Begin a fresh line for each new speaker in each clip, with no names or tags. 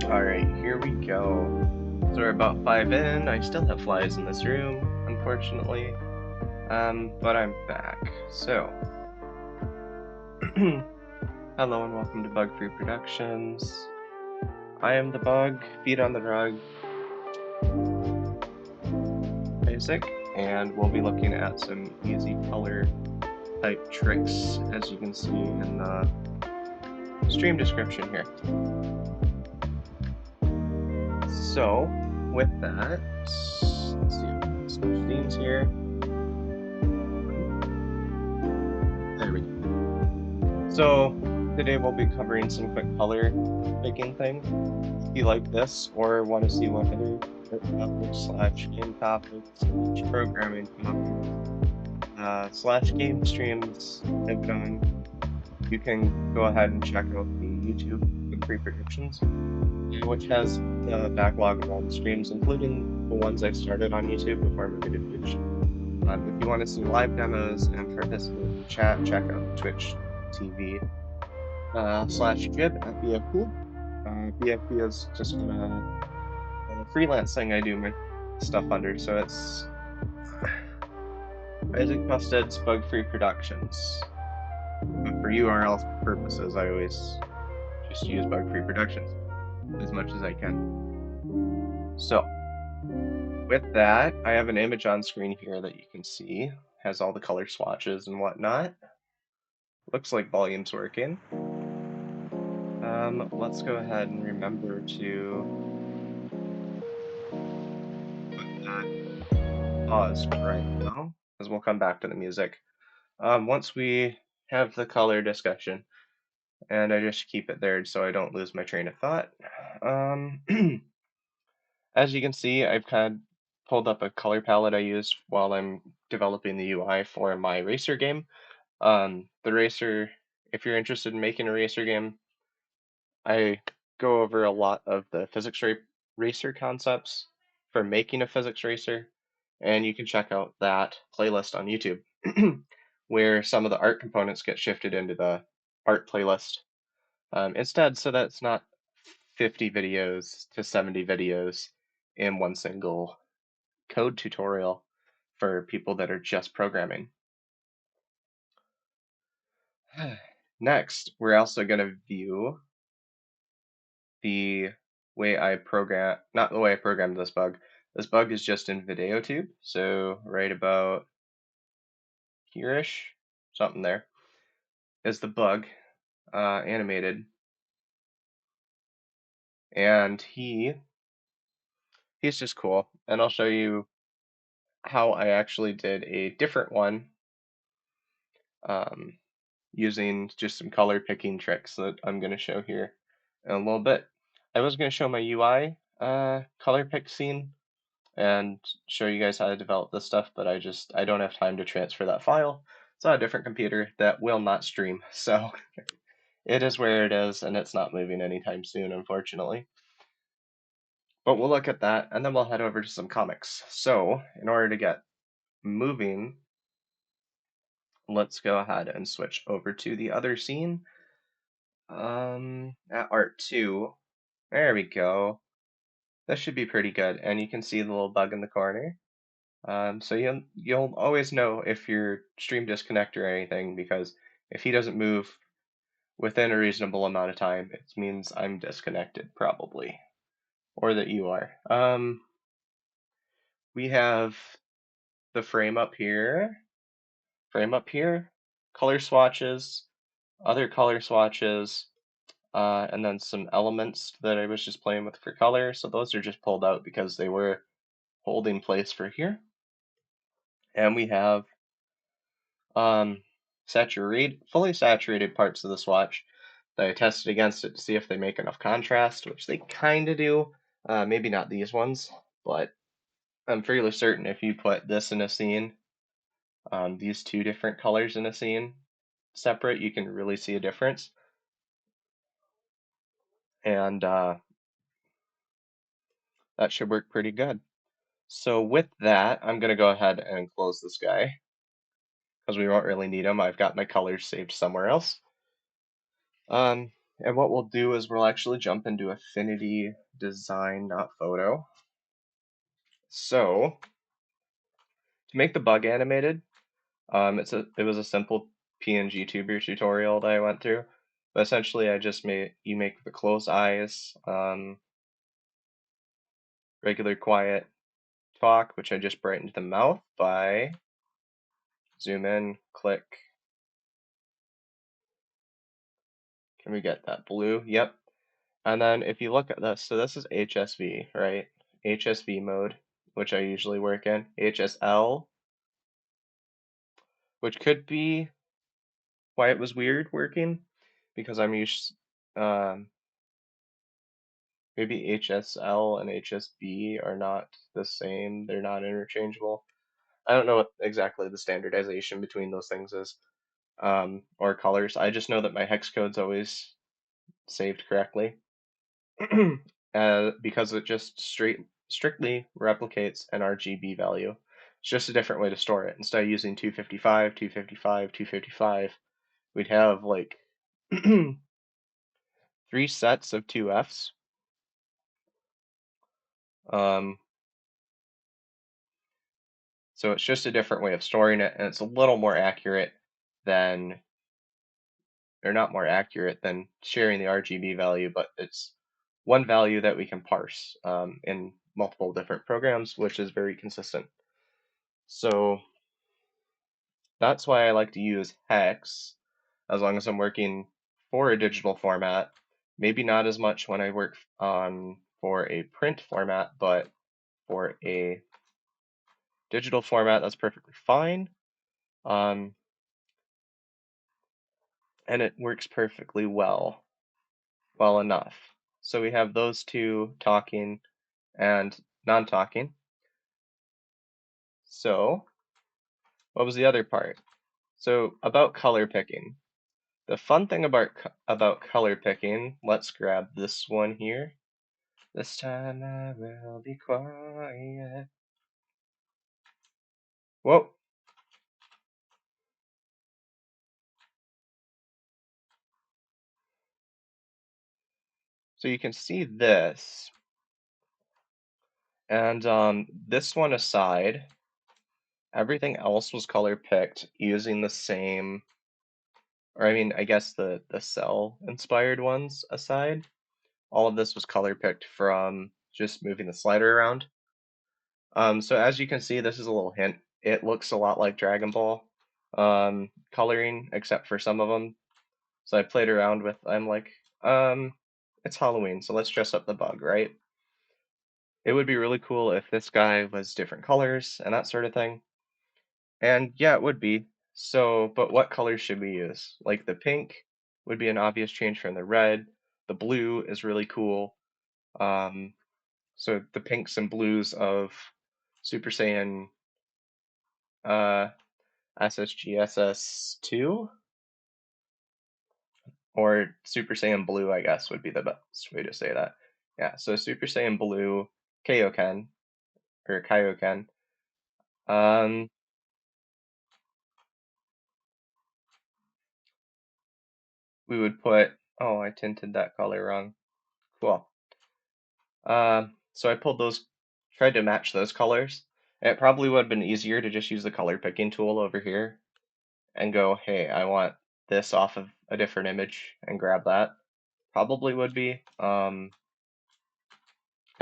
Alright, here we go. So we're about 5 in. I still have flies in this room, unfortunately. But I'm back. So, hello and welcome to Bug Free Productions. I am the Bug, feet on the rug, basic, and we'll be looking at some easy color type tricks, as you can see in the stream description here. So, with that, let's see, switch themes here. There we go. So, today we'll be covering some quick color picking things. If you like this or want to see what other topics / game topics / programming topics / game streams I've done, you can go ahead and check out the YouTube Bug Free Productions, which has the backlog of all the streams, including the ones I started on YouTube before I moved to Twitch. If you want to see live demos and participate in chat, check out Twitch TV /jib at BFP. BFP is just a freelance thing I do my stuff under, so it's Isaac Musted's Bug Free Productions. But for URL purposes, I always just use Bug Free Productions as much as I can. So, with that, I have an image on screen here that you can see. Has all the color swatches and whatnot. Looks like volume's working. Let's go ahead and remember to put that pause right now, because we'll come back to the music. Once we have the color discussion, and I just keep it there so I don't lose my train of thought. As you can see, I've kind of pulled up a color palette I use while I'm developing the UI for my racer game. The racer, if you're interested in making a racer game, I go over a lot of the physics racer concepts for making a physics racer, and you can check out that playlist on YouTube where some of the art components get shifted into the art playlist instead, so that it's not 50 videos to 70 videos in one single code tutorial for people that are just programming. Next, we're also going to view the way I program, not the way I programmed this bug. This bug is just in VideoTube, so right about here-ish, something there, is the bug animated. And he's just cool. And I'll show you how I actually did a different one using just some color picking tricks that I'm going to show here in a little bit. I was going to show my UI color pick scene and show you guys how to develop this stuff, but I don't have time to transfer that file. It's on a different computer that will not stream, so it is where it is, and it's not moving anytime soon, unfortunately. But we'll look at that, and then we'll head over to some comics. So, in order to get moving, let's go ahead and switch over to the other scene. At Art 2, there we go. This should be pretty good, and you can see the little bug in the corner. So you'll always know if your stream disconnect or anything, because if he doesn't move within a reasonable amount of time, it means I'm disconnected probably, or that you are. We have the frame up here, color swatches, other color swatches, and then some elements that I was just playing with for color. So those are just pulled out because they were holding place for here. And we have fully saturated parts of the swatch that I tested against it to see if they make enough contrast, which they kind of do. Maybe not these ones, but I'm fairly certain if you put this in a scene, these two different colors in a scene separate, you can really see a difference. And that should work pretty good. So with that, I'm going to go ahead and close this guy because we won't really need him. I've got my colors saved somewhere else. And what we'll do is we'll actually jump into Affinity design, not photo. So to make the bug animated, it was a simple PNG tuber tutorial that I went through. But essentially, you make the closed eyes, regular quiet talk, which I just brightened the mouth by zoom in, click. Can we get that blue? Yep. And then if you look at this, so this is HSV, right? HSV mode, which I usually work in. HSL, which could be why it was weird working, because I'm used, um, maybe HSL and HSB are not the same. They're not interchangeable. I don't know what exactly the standardization between those things is, or colors. I just know that my hex code's always saved correctly. Because it just strictly replicates an RGB value. It's just a different way to store it. Instead of using 255, 255, 255, we'd have like 3 sets of 2Fs. So it's just a different way of storing it, and it's a little more accurate than, or not more accurate than sharing the RGB value, but it's one value that we can parse in multiple different programs, which is very consistent. So that's why I like to use hex as long as I'm working for a digital format. Maybe not as much when I work on for a print format, but for a digital format, that's perfectly fine. And it works perfectly well enough. So we have those two talking and non-talking. So what was the other part? So about color picking. The fun thing about color picking, let's grab this one here. This time I will be quiet. Whoa. So you can see this. And this one aside, everything else was color picked using the same, or I mean, I guess the cell inspired ones aside. All of this was color picked from just moving the slider around. So as you can see, this is a little hint. It looks a lot like Dragon Ball coloring, except for some of them. So I played around with, I'm like, it's Halloween, so let's dress up the bug, right? It would be really cool if this guy was different colors and that sort of thing. And yeah, it would be. So, but what colors should we use? Like the pink would be an obvious change from the red. The blue is really cool. Um, so the pinks and blues of Super Saiyan uh, SSGSS2 or Super Saiyan Blue, I guess would be the best way to say that. Yeah, so Super Saiyan Blue, Kaioken or Kaioken. Um, we would put. Oh, I tinted that color wrong. Cool. So I pulled those, tried to match those colors. It probably would have been easier to just use the color picking tool over here and go, hey, I want this off of a different image and grab that. Probably would be. I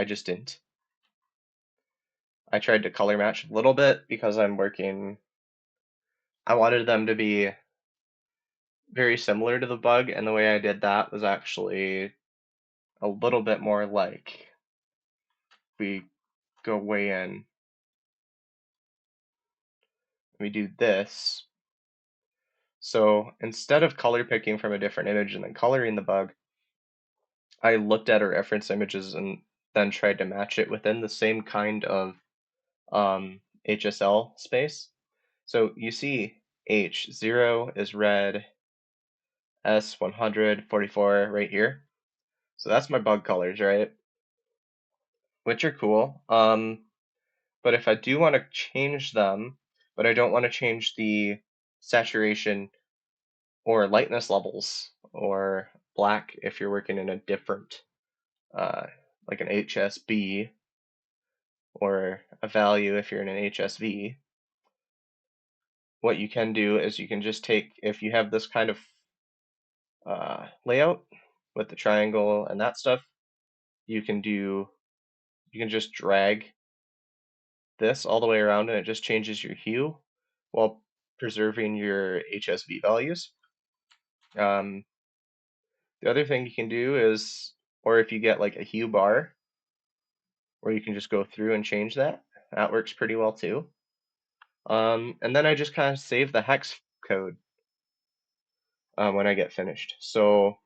just didn't. I tried to color match a little bit because I'm working. I wanted them to be very similar to the bug, and the way I did that was actually a little bit more like we go way in. We do this. So instead of color picking from a different image and then coloring the bug, I looked at our reference images and then tried to match it within the same kind of HSL space. So you see H0 is red, S 144 right here. So that's my bug colors, right? Which are cool. But if I do want to change them, but I don't want to change the saturation or lightness levels or black if you're working in a different like an HSB or a value if you're in an HSV, what you can do is you can just take, if you have this kind of layout with the triangle and that stuff, you can just drag this all the way around and it just changes your hue while preserving your HSV values. The other thing you can do is, or if you get like a hue bar, where you can just go through and change that, that works pretty well too. And then I just kind of save the hex code when I get finished. So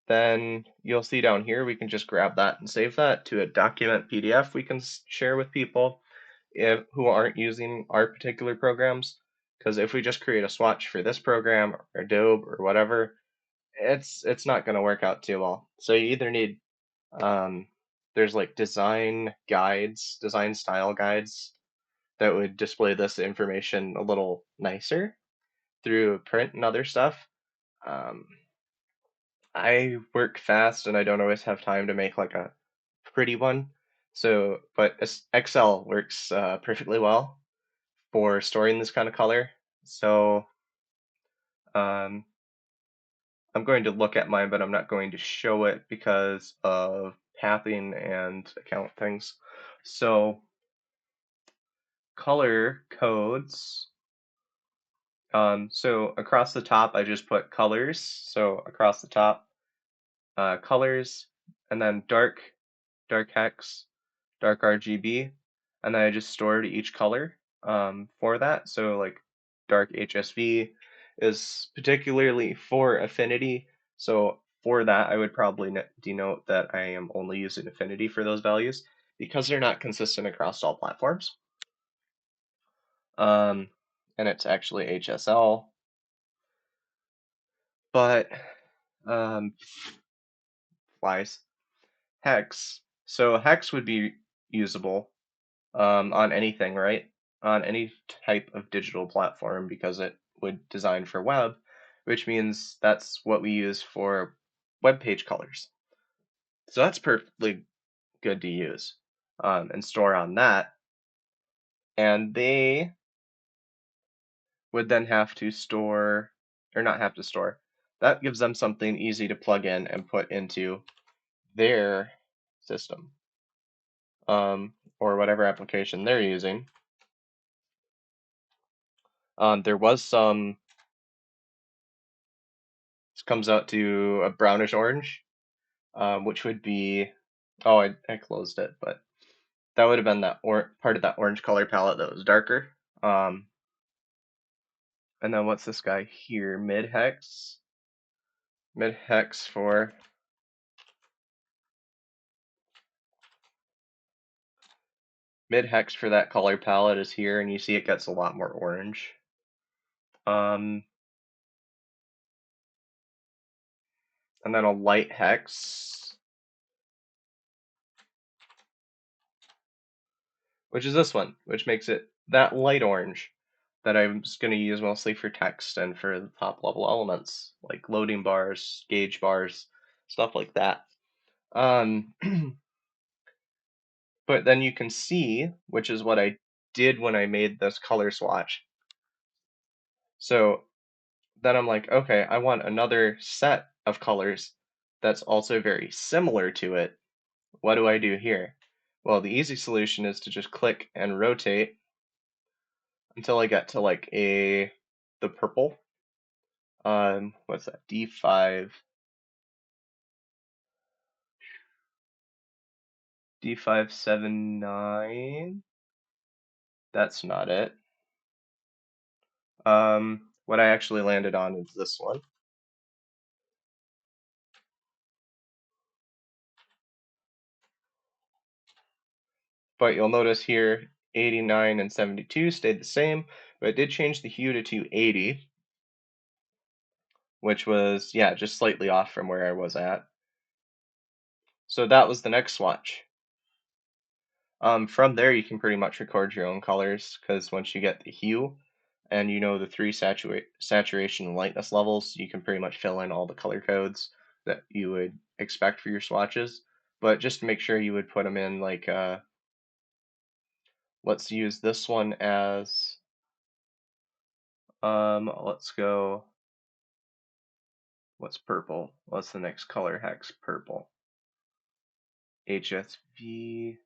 then you'll see down here, we can just grab that and save that to a document PDF we can share with people who aren't using our particular programs. Because if we just create a swatch for this program or Adobe or whatever, it's not going to work out too well. So you either need there's like design guides, design style guides that would display this information a little nicer through print and other stuff. Um, I work fast and I don't always have time to make like a pretty one. So, but Excel works perfectly well for storing this kind of color. So, um, I'm going to look at mine, but I'm not going to show it because of pathing and account things. So, color codes. So across the top, I just put colors. So across the top, colors, and then dark hex, dark RGB, and then I just stored each color for that. So like dark HSV is particularly for affinity. So for that, I would probably denote that I am only using affinity for those values because they're not consistent across all platforms. And it's actually HSL, but flies. Hex. So hex would be usable on anything, right? On any type of digital platform because it would design for web, which means that's what we use for web page colors. So that's perfectly good to use and store on that. And they would then have to store, or not have to store. That gives them something easy to plug in and put into their system or whatever application they're using. There was some, this comes out to a brownish orange, which would be, oh, I closed it, but that would have been that part of that orange color palette that was darker. And then what's this guy here? Mid-hex. Mid-hex for mid-hex for that color palette is here, and you see it gets a lot more orange. And then a light hex, which is this one, which makes it that light orange that I'm just going to use mostly for text and for the top level elements, like loading bars, gauge bars, stuff like that. But then you can see, which is what I did when I made this color swatch. So then I'm like, okay, I want another set of colors that's also very similar to it. What do I do here? Well, the easy solution is to just click and rotate until I get to like the purple. What's that? D5. D579. That's not it. What I actually landed on is this one. But you'll notice here 89 and 72 stayed the same, but it did change the hue to 280, which was, yeah, just slightly off from where I was at. So that was the next swatch. From there, you can pretty much record your own colors because once you get the hue and you know the three saturation and lightness levels, you can pretty much fill in all the color codes that you would expect for your swatches. But just to make sure, you would put them in like, let's use this one as, let's go, what's purple? What's the next color hex? Purple. HSV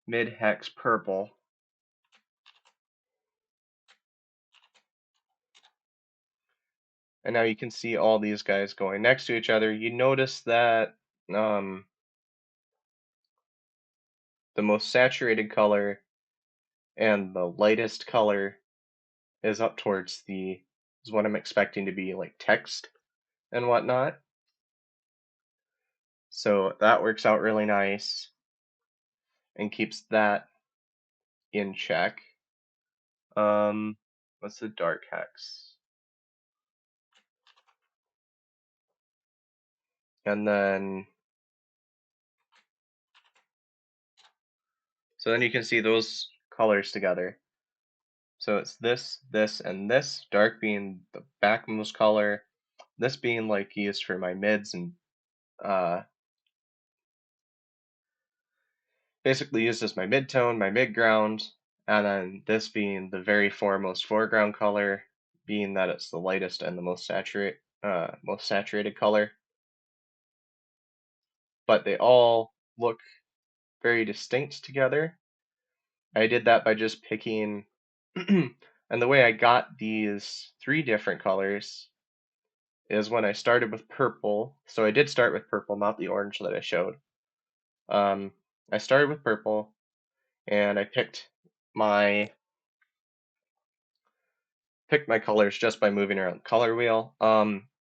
mid hex purple. And now you can see all these guys going next to each other. You notice that the most saturated color and the lightest color is up towards is what I'm expecting to be like text and whatnot. So that works out really nice and keeps that in check. What's the dark hex? And then, so then you can see those colors together. So it's this, this, and this, dark being the backmost color, this being like used for my mids and basically used as my midtone, my midground, and then this being the very foremost foreground color, being that it's the lightest and the most saturated color. But they all look very distinct together. I did that by just picking, and the way I got these three different colors is when I started with purple. So I did start with purple, not the orange that I showed. I started with purple, and I picked my colors just by moving around the color wheel,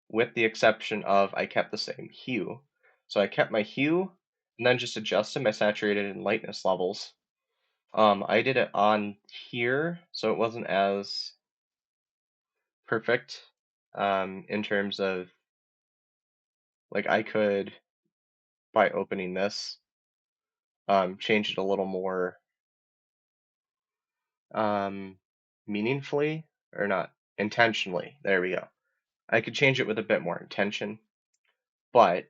with the exception of I kept the same hue. So I kept my hue and then just adjusted my saturated and lightness levels. I did it on here, so it wasn't as perfect in terms of, like, I could, by opening this, change it a little more meaningfully, or not, intentionally. There we go. I could change it with a bit more intention, but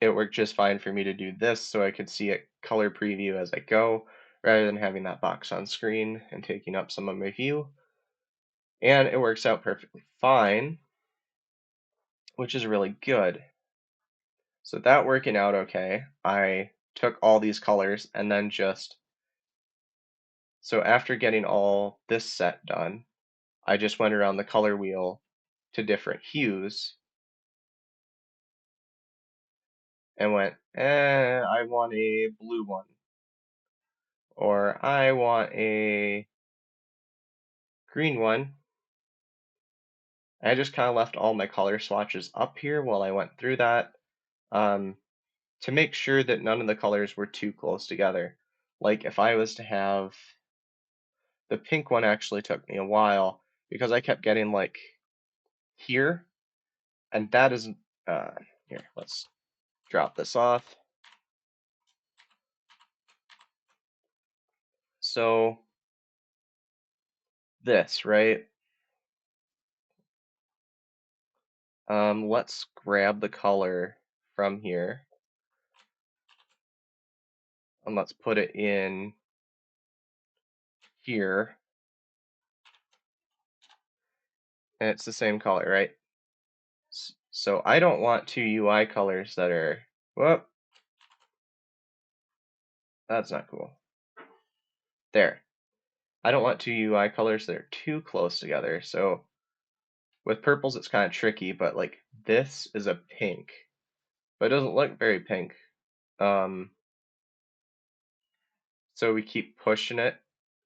it worked just fine for me to do this so I could see it color preview as I go, rather than having that box on screen and taking up some of my view. And it works out perfectly fine, which is really good. So that working out okay, I took all these colors and then so after getting all this set done, I just went around the color wheel to different hues and went, I want a blue one, or I want a green one. I just kind of left all my color swatches up here while I went through that, to make sure that none of the colors were too close together. Like if I was to have, the pink one actually took me a while because I kept getting like here, and that isn't, here, let's drop this off. So this, right? Let's grab the color from here and let's put it in here. And it's the same color, right? So I don't want two UI colors that are, whoop, that's not cool. There. I don't want two UI colors that are too close together. So with purples, it's kind of tricky, but like this is a pink, but it doesn't look very pink. So we keep pushing it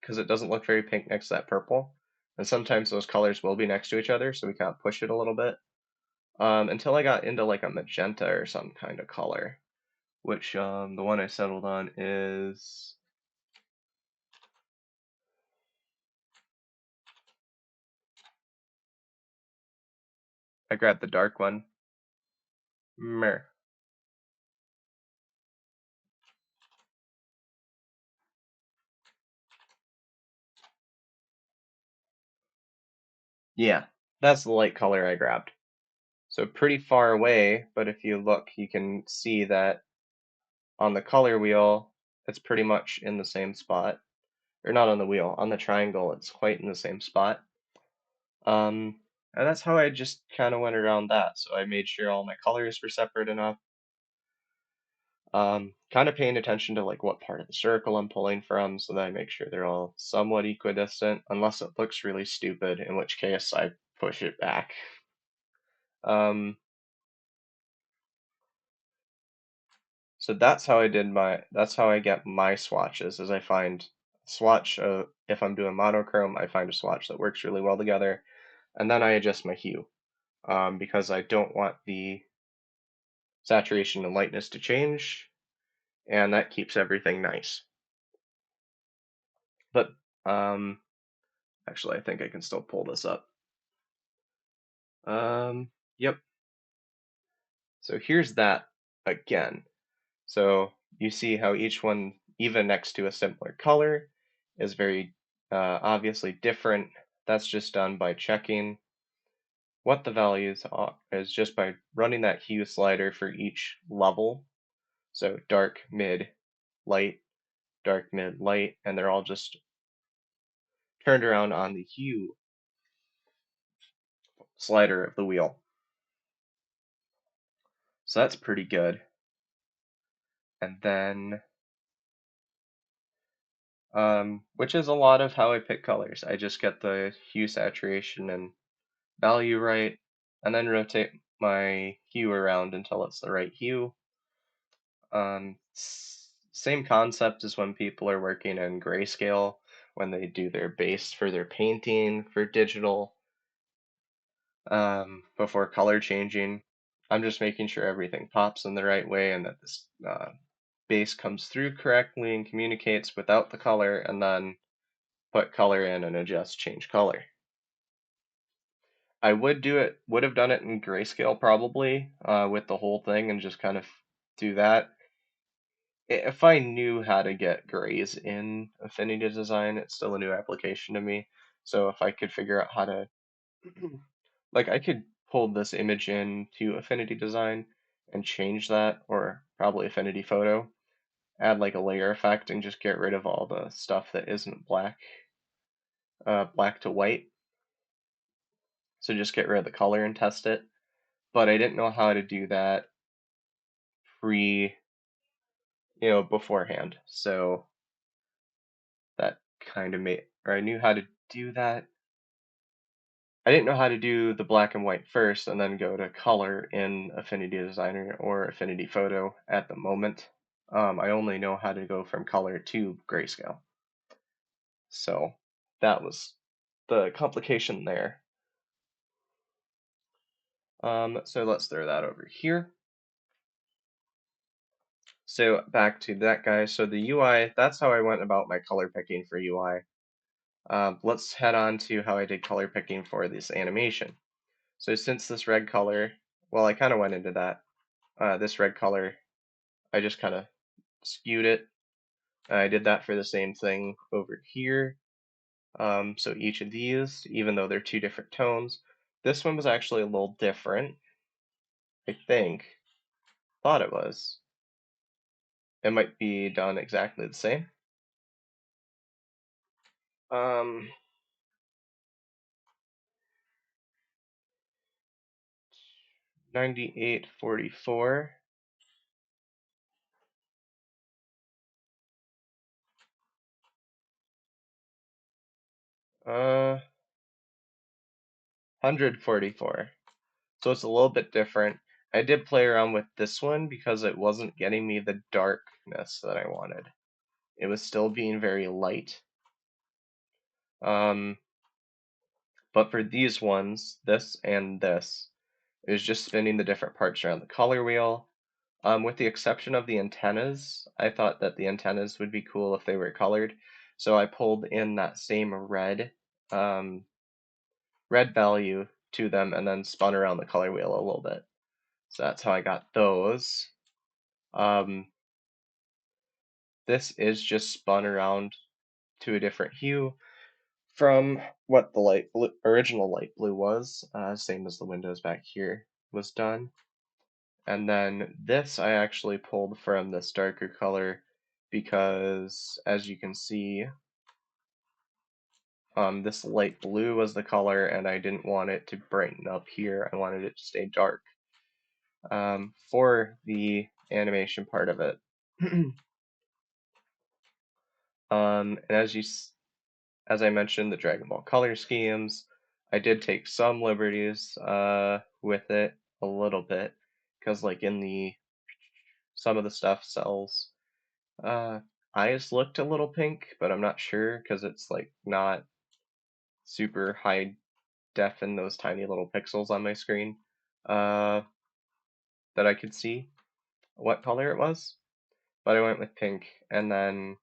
because it doesn't look very pink next to that purple. And sometimes those colors will be next to each other, so we kind of push it a little bit. Until I got into like a magenta or some kind of color, which the one I settled on is, I grabbed the dark one. Mer. Yeah, that's the light color I grabbed. So pretty far away, but if you look, you can see that on the color wheel, it's pretty much in the same spot. Or not on the wheel, on the triangle, it's quite in the same spot. And that's how I just kind of went around that. So I made sure all my colors were separate enough. Kind of paying attention to like what part of the circle I'm pulling from so that I make sure they're all somewhat equidistant, unless it looks really stupid, in which case I push it back. Um, so that's how I get my swatches, is I find swatch, if I'm doing monochrome, I find a swatch that works really well together, and then I adjust my hue, because I don't want the saturation and lightness to change, and that keeps everything nice. But um, actually, I think I can still pull this up. Yep. So here's that again. So you see how each one, even next to a similar color, is very obviously different. That's just done by checking what the values are, is just by running that hue slider for each level. So dark, mid, light, dark, mid, light, and they're all just turned around on the hue slider of the wheel. So that's pretty good. And then, which is a lot of how I pick colors. I just get the hue saturation and value right, and then rotate my hue around until it's the right hue. Same concept as when people are working in grayscale, when they do their base for their painting for digital, before color changing. I'm just making sure everything pops in the right way and that this base comes through correctly and communicates without the color, and then put color in and adjust change color. I would have done it in grayscale probably, with the whole thing and just kind of do that. If I knew how to get grays in Affinity Design, it's still a new application to me. So if I could figure out how to, like I could pull this image in to Affinity Design and change that, or probably Affinity Photo, add like a layer effect and just get rid of all the stuff that isn't black to white. So just get rid of the color and test it. But I didn't know how to do that pre, beforehand. So that kind of made, or I knew how to do that. I didn't know how to do the black and white first and then go to color in Affinity Designer or Affinity Photo at the moment. I only know how to go from color to grayscale. So that was the complication there. So let's throw that over here. So back to that guy. So the UI, that's how I went about my color picking for UI. Let's head on to how I did color picking for this animation. So since this red color, well, I kind of went into that. This red color, I just kind of skewed it. I did that for the same thing over here. So each of these, even though they're two different tones, this one was actually a little different, I think. Thought it was. It might be done exactly the same. Um, 9844. 144. So it's a little bit different. I did play around with this one because it wasn't getting me the darkness that I wanted. It was still being very light. But for these ones, this and this, it was just spinning the different parts around the color wheel. With the exception of the antennas, I thought that the antennas would be cool if they were colored. So I pulled in that same um, red value to them and then spun around the color wheel a little bit. So that's how I got those. Um, this is just spun around to a different hue. from what the original light blue was, same as the windows back here, was done. And then this I actually pulled from this darker color because, as you can see, this light blue was the color and I didn't want it to brighten up here. I wanted it to stay dark for the animation part of it. And as I mentioned, the Dragon Ball color schemes, I did take some liberties with it a little bit, because like in some of the stuff cells, eyes looked a little pink, but I'm not sure because it's like not super high def in those tiny little pixels on my screen uh, that I could see what color it was. But I went with pink, and then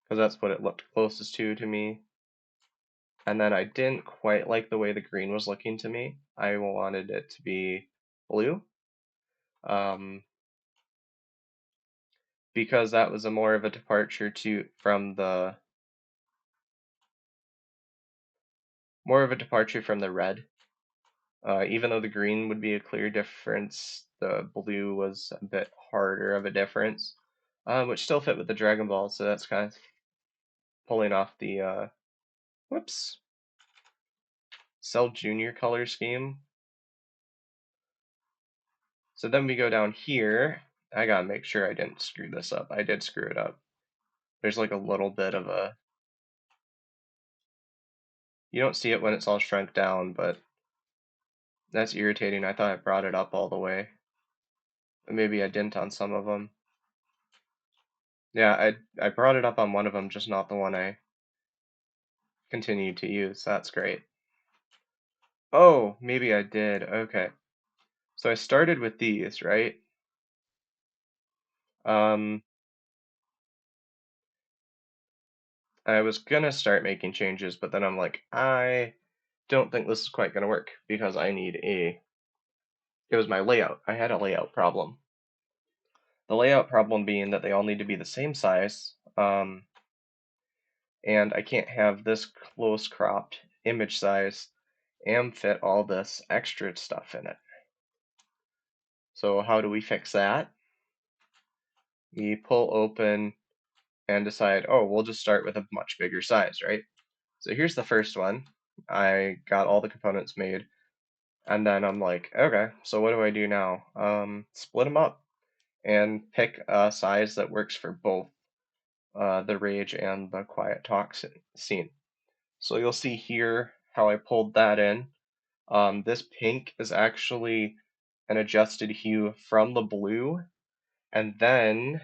because that's what it looked closest to me. And then I didn't quite like the way the green was looking to me. I wanted it to be blue, um, because that was a more of a departure from the red. Even though the green would be a clear difference, the blue was a bit harder of a difference, which still fit with the Dragon Ball. So that's kind of pulling off the whoops, Cell Junior color scheme. So then we go down here. I gotta make sure I didn't screw this up. I did screw it up. There's like a little bit of a, you don't see it when it's all shrunk down, but that's irritating. I thought I brought it up all the way. But maybe I didn't on some of them. Yeah, I brought it up on one of them, just not the one I continued to use. That's great. Oh, maybe I did. Okay. So I started with these, right? Um, I was gonna start making changes, but then I'm like, I don't think this is quite gonna work because it was my layout. I had a layout problem. The layout problem being that they all need to be the same size, and I can't have this close cropped image size and fit all this extra stuff in it. So how do we fix that? We pull open and decide, oh, we'll just start with a much bigger size, right? So here's the first one. I got all the components made, and then I'm like, okay, so what do I do now? Split them up and pick a size that works for both the rage and the quiet talk scene. So you'll see here how I pulled that in. This pink is actually an adjusted hue from the blue, and then,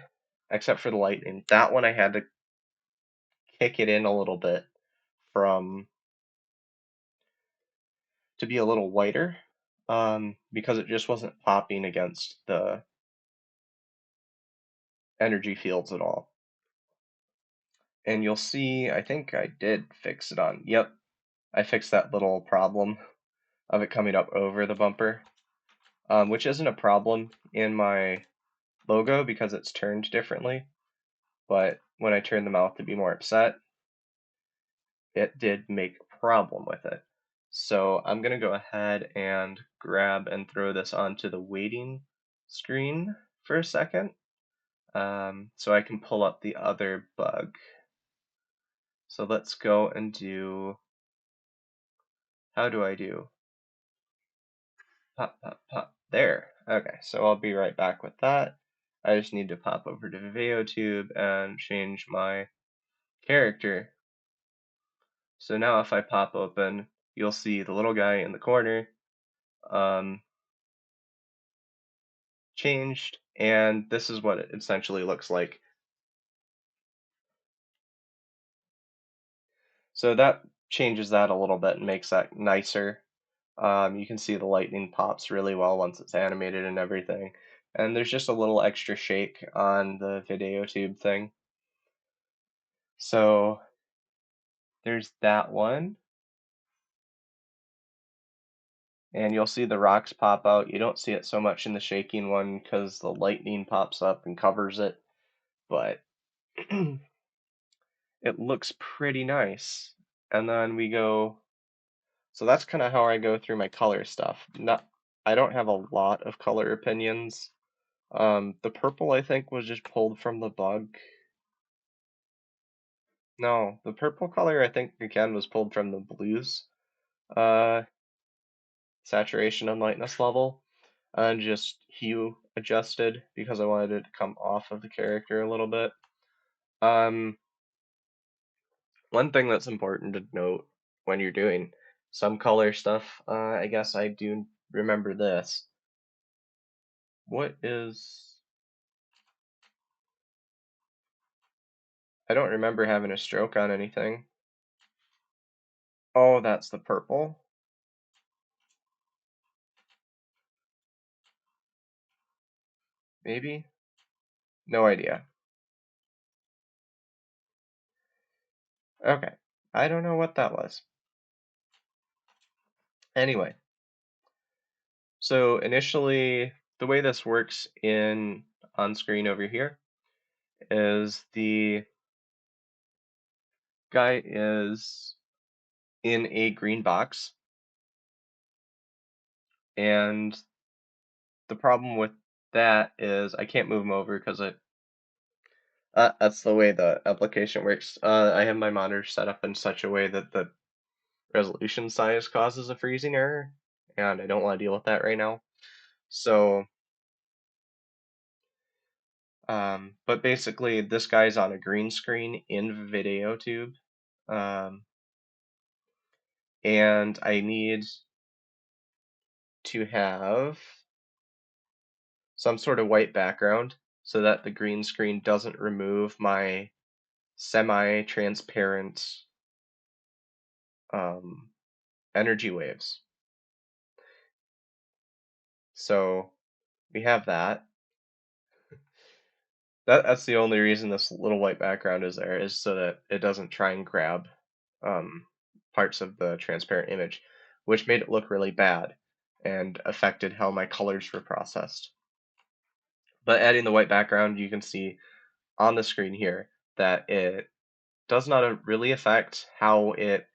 except for the lightning, that one I had to kick it in a little bit from to be a little whiter, because it just wasn't popping against the energy fields at all. And you'll see, I think I did fix it on. Yep, I fixed that little problem of it coming up over the bumper, which isn't a problem in my logo because it's turned differently. But when I turned the mouth to be more upset, it did make a problem with it. So I'm going to go ahead and grab and throw this onto the waiting screen for a second, so I can pull up the other bug. So let's go and do, how do I do? Pop, pop, pop. There. Okay, so I'll be right back with that. I just need to pop over to VideoTube and change my character. So now if I pop open, you'll see the little guy in the corner changed, and this is what it essentially looks like. So that changes that a little bit and makes that nicer. You can see the lightning pops really well once it's animated and everything. And there's just a little extra shake on the VideoTube thing. So there's that one. And you'll see the rocks pop out. You don't see it so much in the shaking one because the lightning pops up and covers it. But it looks pretty nice. and then we go. So that's kind of how I go through my color stuff. Not, I don't have a lot of color opinions. The purple I think was just pulled from the bug. No, the purple color I think again was pulled from the blues. Uh, Saturation and lightness level, and just hue adjusted because I wanted it to come off of the character a little bit. Um, One thing that's important to note when you're doing some color stuff, I guess I do remember this. What is... I don't remember having a stroke on anything. Oh, that's the purple? Maybe? No idea. Okay. I don't know what that was. Anyway, so initially, the way this works in on screen over here is the guy is in a green box, and the problem with that is I can't move him over because that's the way the application works. I have my monitor set up in such a way that the resolution size causes a freezing error, and I don't want to deal with that right now. So, but basically, this guy's on a green screen in VideoTube, um, and I need to have some sort of white background so that the green screen doesn't remove my semi-transparent um, energy waves. So we have that. That's the only reason this little white background is there, is so that it doesn't try and grab um, parts of the transparent image, which made it look really bad and affected how my colors were processed. But adding the white background, you can see on the screen here that it does not really affect how it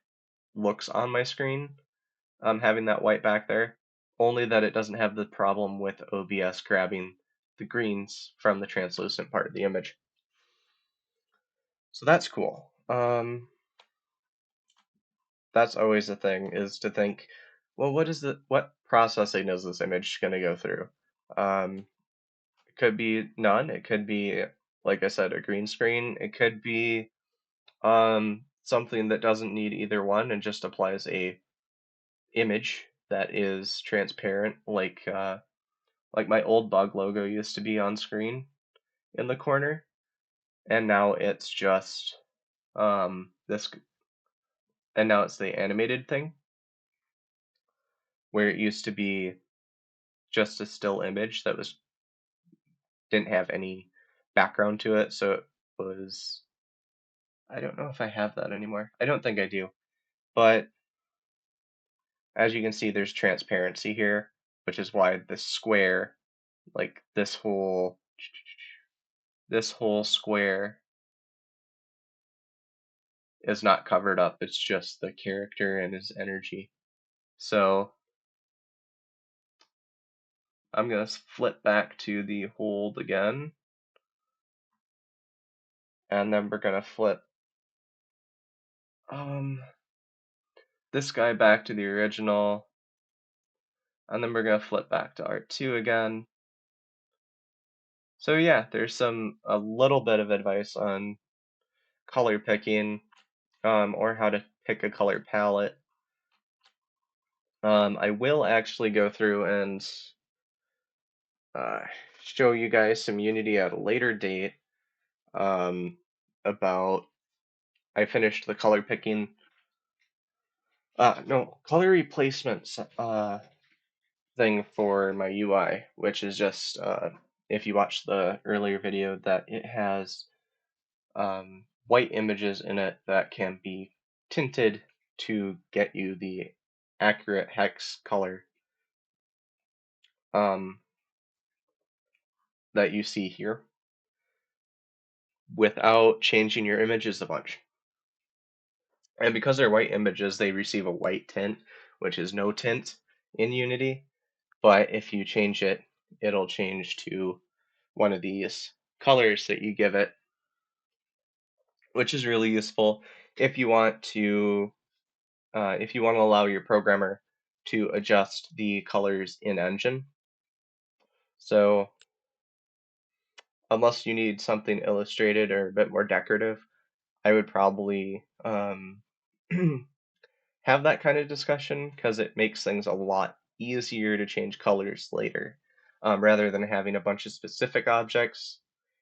looks on my screen, having that white back there, only that it doesn't have the problem with OBS grabbing the greens from the translucent part of the image. So that's cool. That's always the thing, is to think, well, what processing is this image going to go through? It could be none. It could be, like I said, a green screen. It could be something that doesn't need either one and just applies a image that is transparent, like my old bug logo used to be on screen in the corner, and now it's just this, and now it's the animated thing where it used to be just a still image that was didn't have any background to it, so it was. I don't know if I have that anymore. I don't think I do, but as you can see, there's transparency here, which is why the square, like this whole square is not covered up. It's just the character and his energy. So I'm going to flip back to the hold again. And then we're going to flip this guy back to the original. And then we're going to flip back to R2 again. So yeah, there's a little bit of advice on color picking, or how to pick a color palette. I will actually go through and show you guys some Unity at a later date, about I finished the color picking, no, color replacements thing for my UI, which is just, if you watch the earlier video, that it has white images in it that can be tinted to get you the accurate hex color um, that you see here without changing your images a bunch. And because they're white images, they receive a white tint, which is no tint in Unity. But if you change it, it'll change to one of these colors that you give it, which is really useful if you want to allow your programmer to adjust the colors in Engine. So unless you need something illustrated or a bit more decorative, I would probably have that kind of discussion because it makes things a lot easier to change colors later. Rather than having a bunch of specific objects,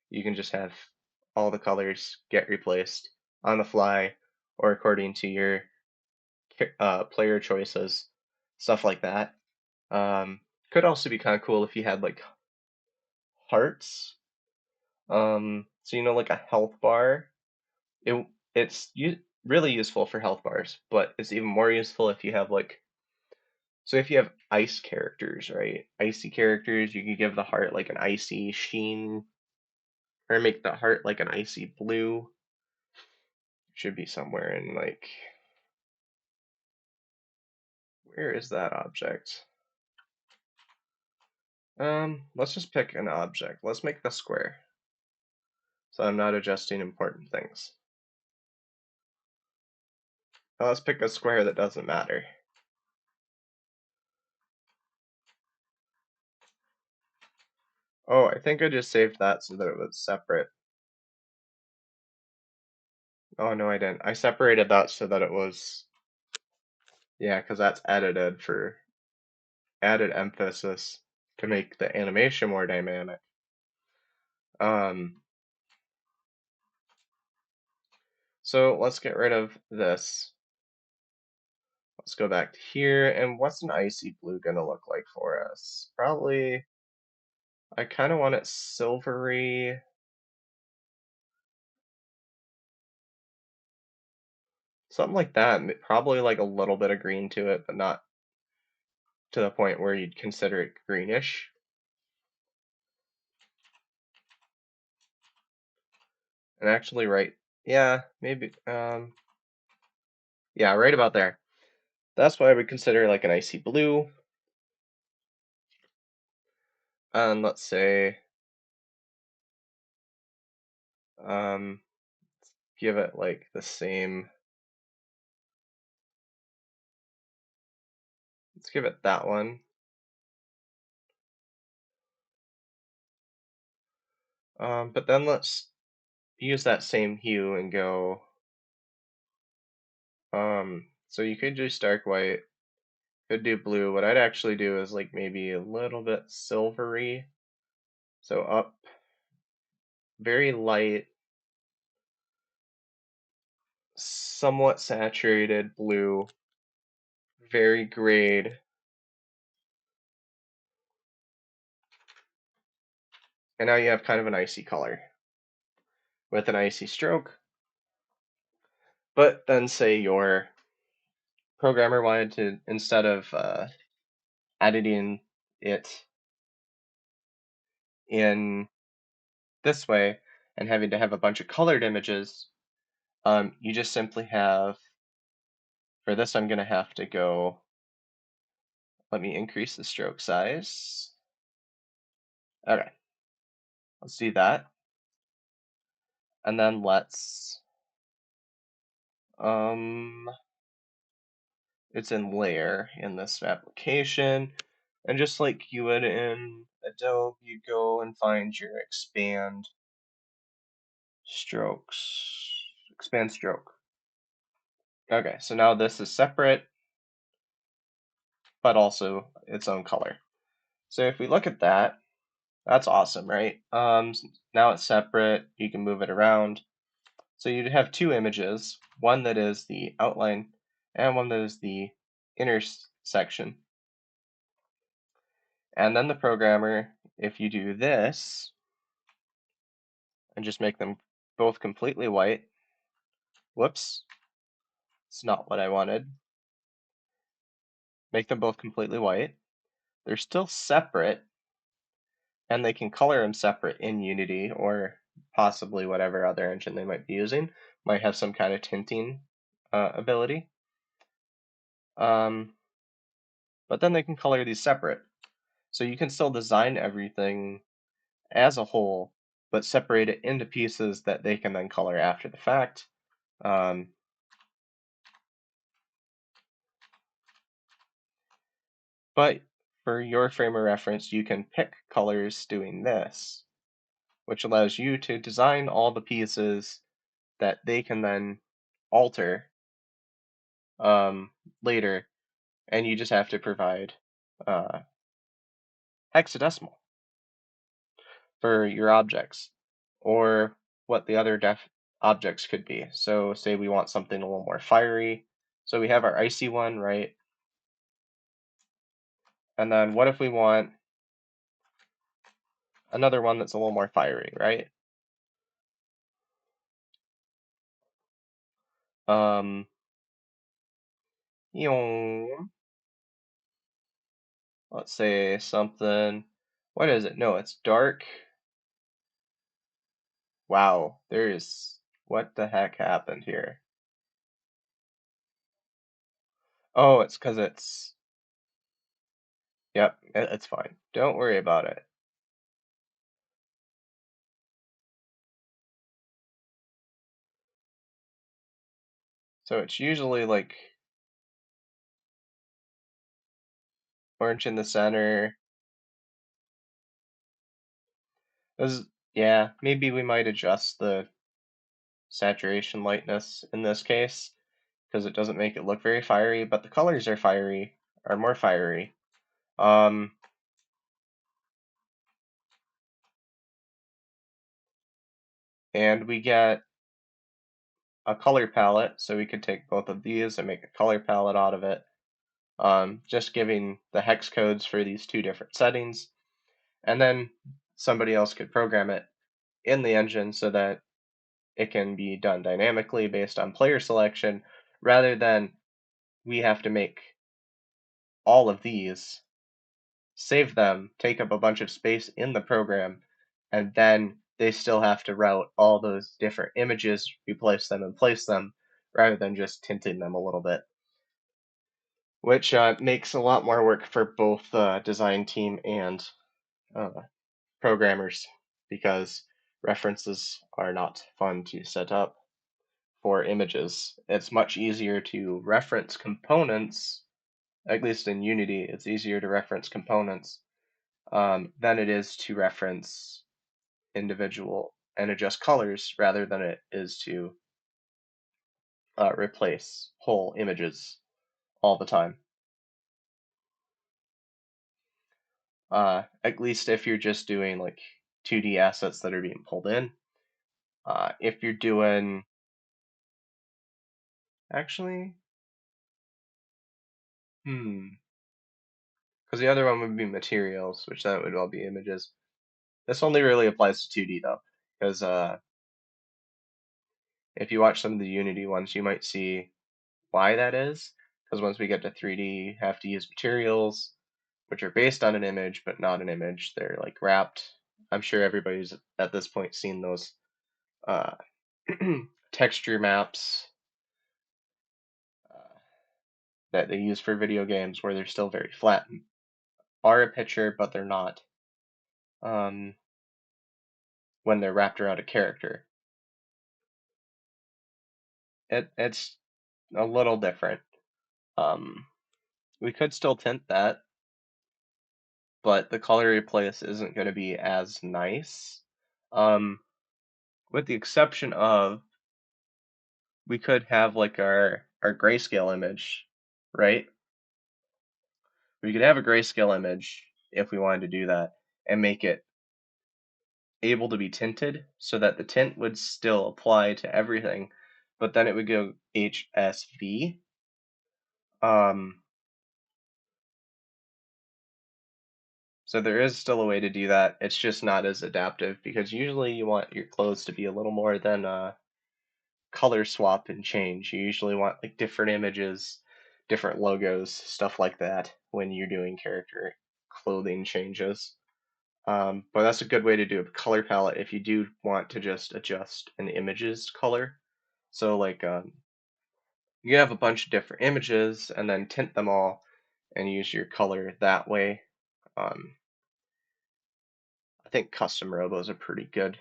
you can just have all the colors get replaced on the fly or according to your player choices, stuff like that. Could also be kind of cool if you had like hearts. So like a health bar. It's really useful for health bars, but it's even more useful if you have like if you have ice characters, right? Icy characters, you could give the heart like an icy sheen, or make the heart like an icy blue. Should be somewhere in like where is that object? Let's just pick an object. Let's make the square. So I'm not adjusting important things. Now let's pick a square that doesn't matter. Oh, I think I just saved that so that it was separate. Oh, no, I didn't. I separated that so that it was, yeah, because that's edited for added emphasis to make the animation more dynamic. So let's get rid of this. Let's go back to here, and what's an icy blue gonna look like for us? Probably, I kind of want it silvery. Something like that, probably like a little bit of green to it, but not to the point where you'd consider it greenish. And actually, right, yeah, maybe, yeah, right about there. That's what I would consider like an icy blue. And let's say, um, give it like the same. Let's give it that one. But then let's use that same hue and go. So you could do stark white, could do blue. What I'd actually do is like maybe a little bit silvery. So up, very light, somewhat saturated blue, very grayed, and now you have kind of an icy color with an icy stroke. But then say your programmer wanted to, instead of editing it in this way and having to have a bunch of colored images, you just simply have, for this I'm going to have to go, let me increase the stroke size. Okay, let's do that. And then let's, it's in layer in this application. And just like you would in Adobe, you go and find your expand strokes, expand stroke. Okay, so now this is separate, but also its own color. So if we look at that, that's awesome, right? Now it's separate, you can move it around. So you'd have two images, one that is the outline and one that is the intersection. And then the programmer, if you do this, and just make them both completely white, whoops, it's not what I wanted. Make them both completely white. They're still separate, and they can color them separate in Unity or possibly whatever other engine they might be using. Might have some kind of tinting ability. Um, but then they can color these separate. So you can still design everything as a whole, but separate it into pieces that they can then color after the fact. Um, but for your frame of reference, you can pick colors doing this, which allows you to design all the pieces that they can then alter um, later, and you just have to provide uh, hexadecimal for your objects, or what the other objects could be. So say we want something a little more fiery. So we have our icy one, right? And then what if we want another one that's a little more fiery, right? Um, you know, let's say something. What is it? No, it's dark. Wow, there's what the heck happened here? Oh, it's because it's. Yep, it's fine. Don't worry about it. So it's usually like orange in the center. Yeah, maybe we might adjust the saturation lightness in this case because it doesn't make it look very fiery, but the colors are fiery, are more fiery. Um, and we get a color palette, so we could take both of these and make a color palette out of it. Just giving the hex codes for these two different settings, and then somebody else could program it in the engine so that it can be done dynamically based on player selection rather than we have to make all of these, save them, take up a bunch of space in the program, and then they still have to route all those different images, replace them, and place them rather than just tinting them a little bit, which makes a lot more work for both the design team and uh, programmers because references are not fun to set up for images. It's much easier to reference components, at least in Unity, it's easier to reference components than it is to reference individual and adjust colors rather than it is to replace whole images all the time. At least if you're just doing like 2D assets that are being pulled in. If you're doing, actually, because the other one would be materials, which then would all be images. This only really applies to 2D though, because if you watch some of the Unity ones, you might see why that is. Because once we get to 3D, you have to use materials, which are based on an image, but not an image. They're like wrapped. I'm sure everybody's at this point seen those uh, texture maps uh, that they use for video games where they're still very flat and are a picture, but they're not um, when they're wrapped around a character. It's a little different. Um, we could still tint that, but the color replace isn't going to be as nice. Um, with the exception of we could have like our grayscale image, right? We could have a grayscale image if we wanted to do that and make it able to be tinted so that the tint would still apply to everything, but then it would go HSV. Um, so there is still a way to do that. It's just not as adaptive because usually you want your clothes to be a little more than color swap and change. You usually want like different images, different logos, stuff like that when you're doing character clothing changes. But that's a good way to do a color palette if you do want to just adjust an image's color. So like You have a bunch of different images and then tint them all and use your color that way. Um, I think custom robos are pretty good.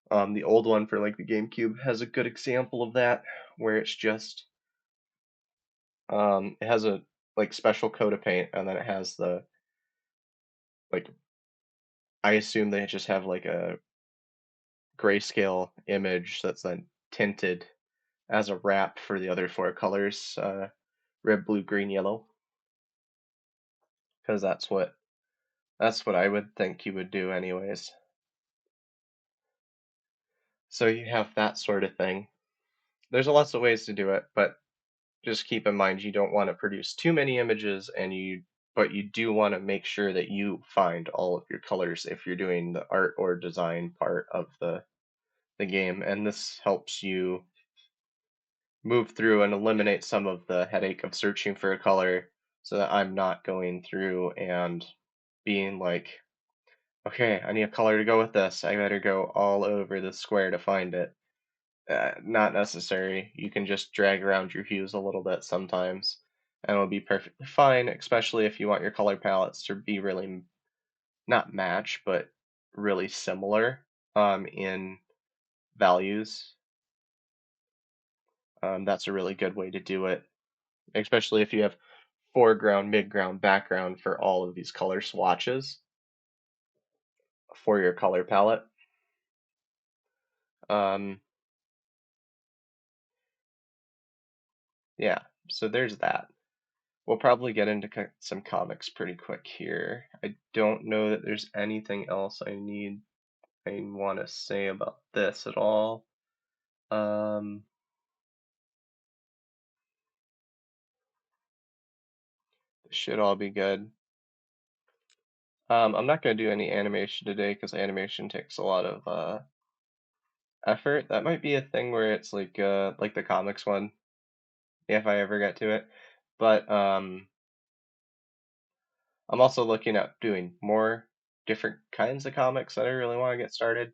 The old one for like the GameCube has a good example of that, where it's just it has a like special coat of paint, and then it has the like I assume they just have like a grayscale image that's then tinted as a wrap for the other four colors, red, blue, green, yellow, because that's what I would think you would do anyways. So you have that sort of thing. There's lots of ways to do it, but just keep in mind you don't want to produce too many images but you do want to make sure that you find all of your colors if you're doing the art or design part of the game, and this helps you move through and eliminate some of the headache of searching for a color so that I'm not going through and being like, okay, I need a color to go with this. I better go all over the square to find it. Not necessary. You can just drag around your hues a little bit sometimes, and it'll be perfectly fine, especially if you want your color palettes to be really not match, but really similar in values. That's a really good way to do it, especially if you have foreground, midground, background for all of these color swatches for your color palette. Um, yeah, so there's that. We'll probably get into some comics pretty quick here. I don't know that there's anything else I want to say about this at all. This should all be good. I'm not going to do any animation today because animation takes a lot of effort. That might be a thing where it's like the comics one, if I ever get to it. But I'm also looking at doing more different kinds of comics that I really want to get started,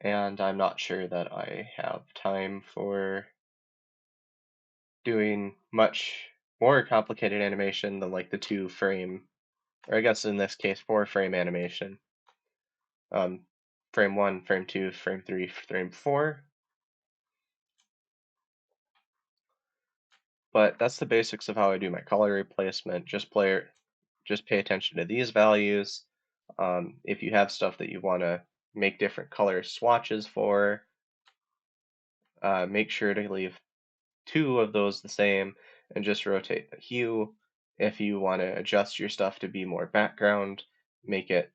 and I'm not sure that I have time for doing much more complicated animation than like the 2 frame, or I guess in this case 4 frame animation. Um, frame 1, frame 2, frame 3, frame 4. But that's the basics of how I do my color replacement. Just pay attention to these values. If you have stuff that you want to make different color swatches for, make sure to leave 2 of those the same and just rotate the hue. If you want to adjust your stuff to be more background, make it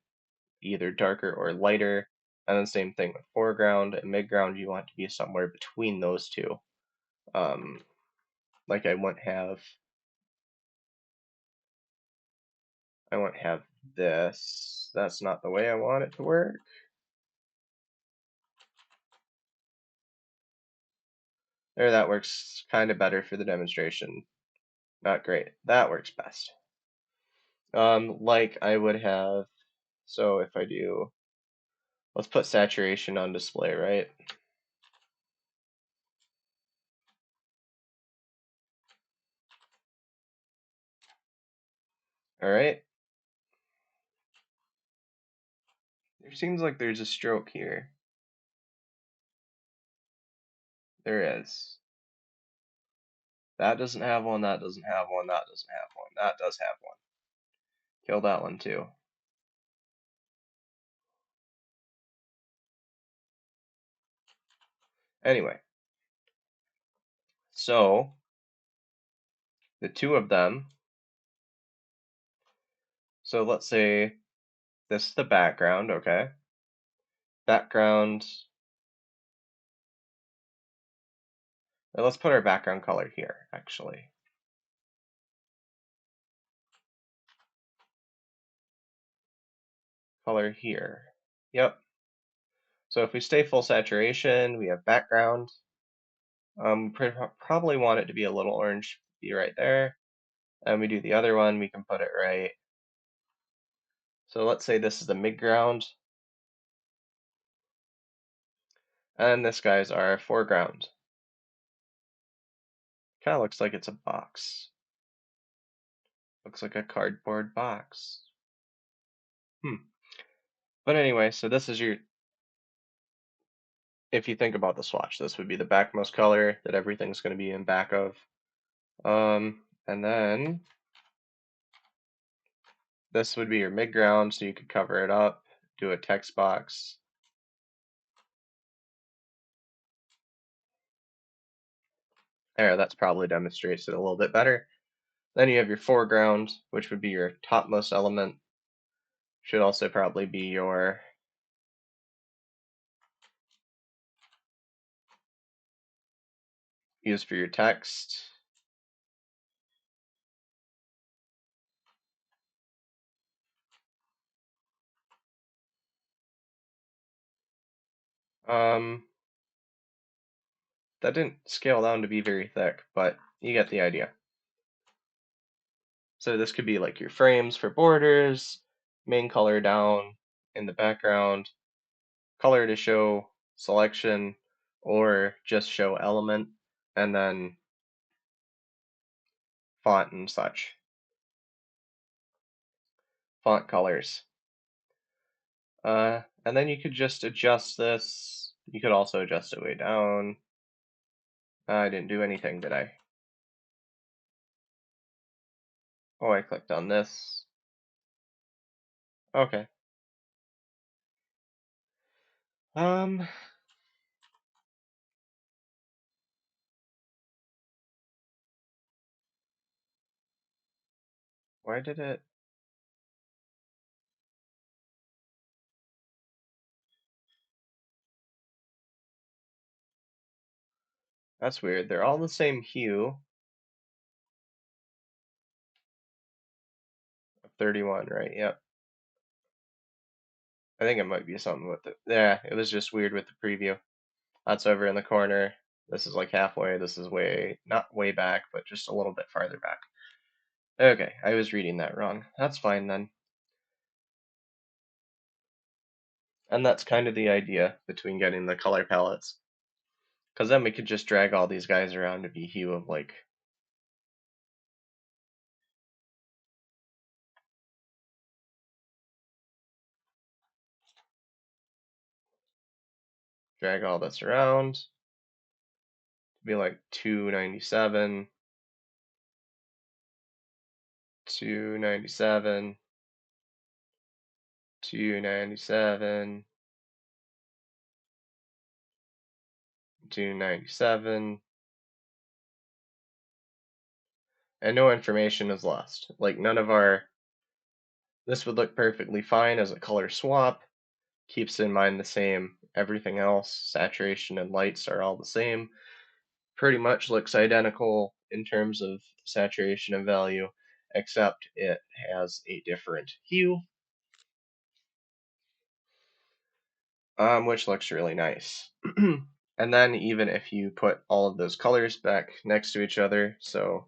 either darker or lighter. And then same thing with foreground and midground, you want to be somewhere between those two. Um, like I won't have this. That's not the way I want it to work. There, that works kind of better for the demonstration. Not great. That works best. Like I would have, so if I do, let's put saturation on display, right? All right. There seems like there's a stroke here. There is. That doesn't have one, that doesn't have one, that doesn't have one, that does have one. Kill that one too. Anyway, so the 2 of them, so let's say this is the background, okay? Background, let's put our background color here, actually. Color here. Yep. So if we stay full saturation, we have background. Probably want it to be a little orange, be right there. And we do the other one, we can put it right. So let's say this is the midground. And this guy's our foreground. Kind of looks like it's a box. Looks like a cardboard box. But anyway, so this is your, if you think about the swatch, this would be the backmost color that everything's going to be in back of. And then this would be your midground, so you could cover it up, do a text box. There, that's probably demonstrates it a little bit better. Then you have your foreground, which would be your topmost element. Should also probably be your used for your text. That didn't scale down to be very thick, but you get the idea. So this could be like your frames for borders, main color down in the background, color to show selection, or just show element, and then font and such. Font colors. And then you could just adjust this. You could also adjust it way down. I didn't do anything, did I? Oh, I clicked on this. Okay. Um, why did it? That's weird. They're all the same hue of 31, right? Yep. I think it might be something with it. Yeah, it was just weird with the preview. That's over in the corner. This is like halfway. This is way, not way back, but just a little bit farther back. Okay, I was reading that wrong. That's fine then. And that's kind of the idea between getting the color palettes. Because then we could just drag all these guys around to be hue of like, drag all this around to be like 297, 297, 297, 297, and no information is lost. Like none of our, this would look perfectly fine as a color swap, keeps in mind the same everything else, saturation and lights are all the same, pretty much looks identical in terms of saturation and value, except it has a different hue, which looks really nice. And then even if you put all of those colors back next to each other, so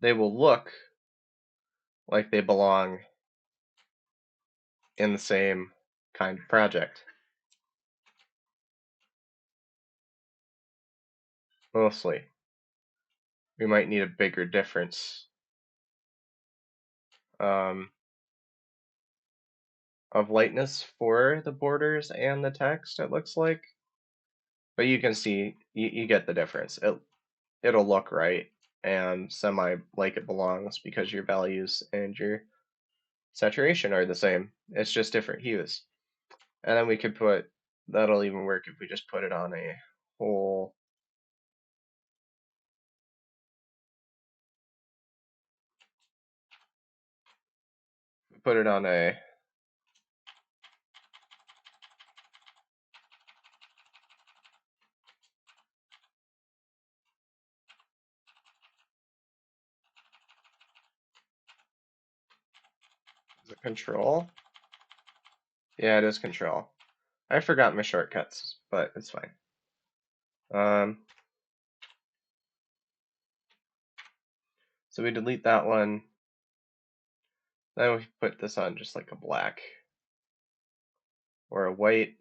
they will look like they belong in the same kind of project. Mostly. We might need a bigger difference um, of lightness for the borders and the text, it looks like. But you can see, you get the difference. It'll look right and semi like it belongs because your values and your saturation are the same. It's just different hues. And then we could put, that'll even work if we just put it on a whole, put it on a, is it control? Yeah, it is control. I forgot my shortcuts, but it's fine. So we delete that one. Then we put this on just like a black or a white.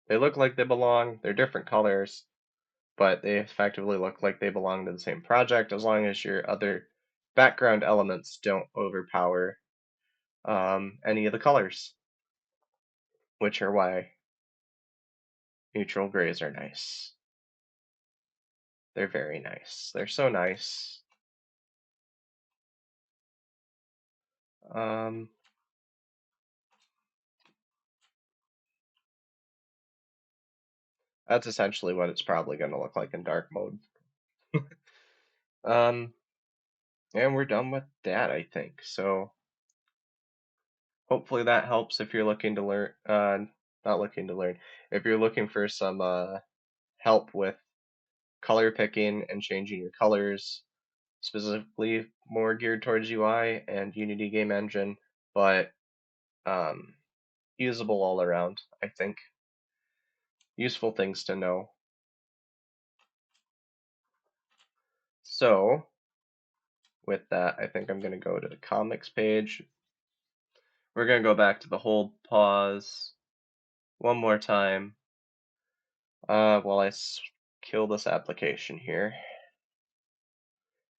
They look like they belong. They're different colors, but they effectively look like they belong to the same project as long as your other background elements don't overpower any of the colors, which are why neutral grays are nice. They're very nice. They're so nice. Um, that's essentially what it's probably going to look like in dark mode. Um, and we're done with that, I think. So hopefully that helps if you're looking to learn, not looking to learn, if you're looking for some help with color picking and changing your colors, specifically more geared towards UI and Unity game engine, but um, usable all around, I think. Useful things to know. So, with that, I think I'm going to go to the comics page. We're going to go back to the hold pause one more time while I kill this application here.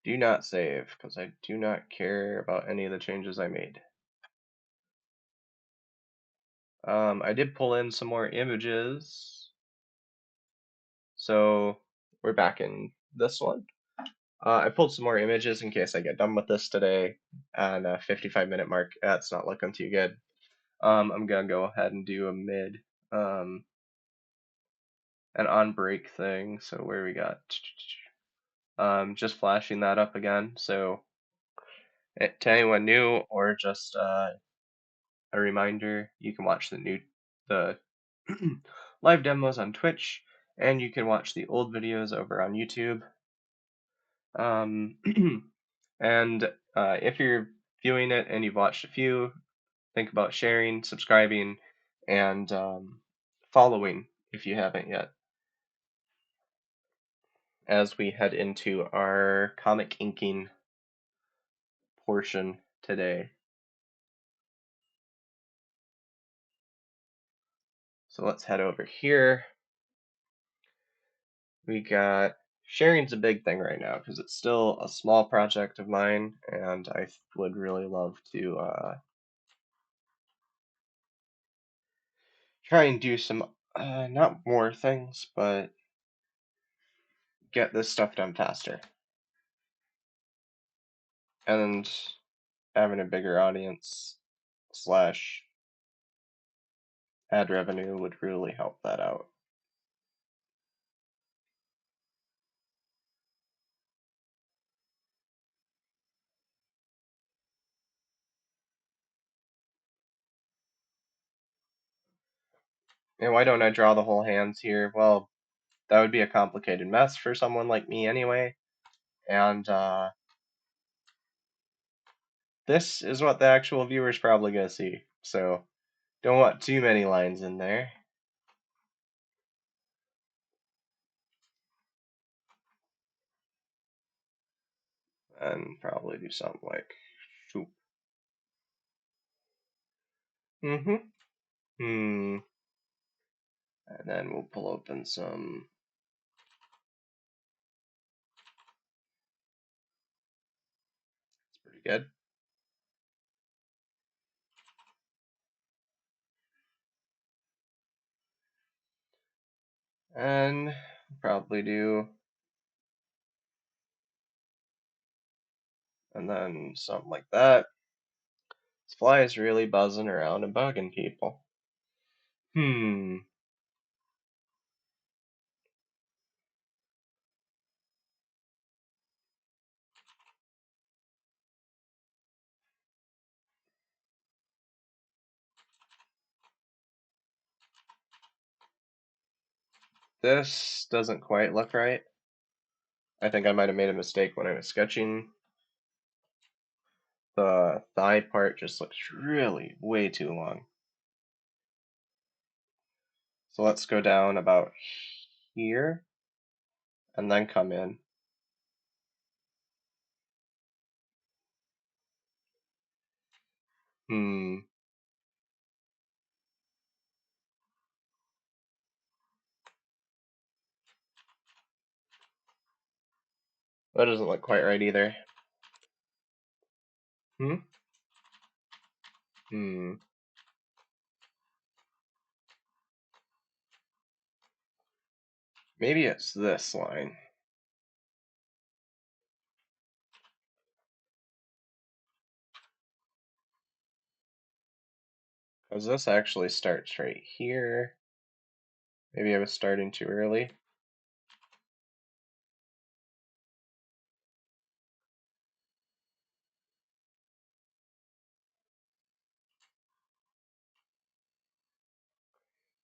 Do not save, because I do not care about any of the changes I made. I did pull in some more images, so we're back in this one. I pulled some more images in case I get done with this today on a 55-minute mark. That's not looking too good. I'm gonna go ahead and do a mid, an on break thing. So where we got, just flashing that up again. So to anyone new or just a reminder, you can watch the live demos on Twitch, and you can watch the old videos over on YouTube. And if you're viewing it and you've watched a few, think about sharing, subscribing, and following if you haven't yet, as we head into our comic inking portion today. So let's head over here. We got sharing's a big thing right now because it's still a small project of mine, and I would really love to try and do some not more things, but get this stuff done faster. And having a bigger audience slash ad revenue would really help that out. And why don't I draw the whole hands here? Well, that would be a complicated mess for someone like me anyway. And this is what the actual viewer's probably going to see. So don't want too many lines in there. And probably do something like shoop. Mm-hmm. Hmm. And then we'll pull open some. It's pretty good. And probably do. And then something like that. This fly is really buzzing around and bugging people. Hmm. This doesn't quite look right. I think I might have made a mistake when I was sketching. The thigh part just looks really way too long. So let's go down about here and then come in. Hmm. That doesn't look quite right either. Hmm? Hmm. Maybe it's this line. Because this actually starts right here. Maybe I was starting too early.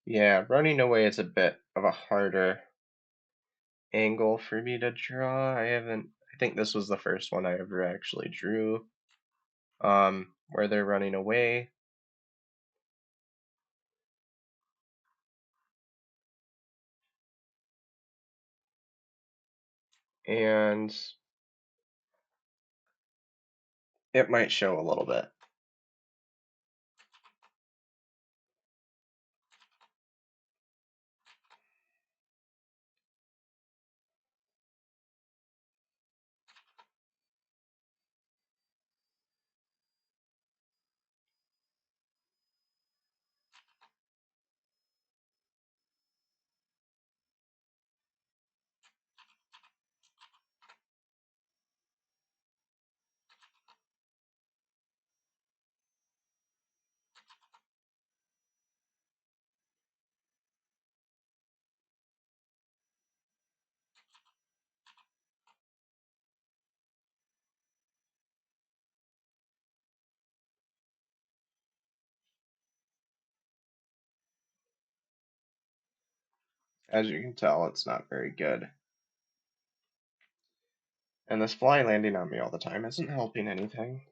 Yeah, running away is a bit of a harder angle for me to draw. I think this was the first one I ever actually drew, where they're running away. And it might show a little bit. As you can tell, it's not very good. And this fly landing on me all the time isn't helping anything.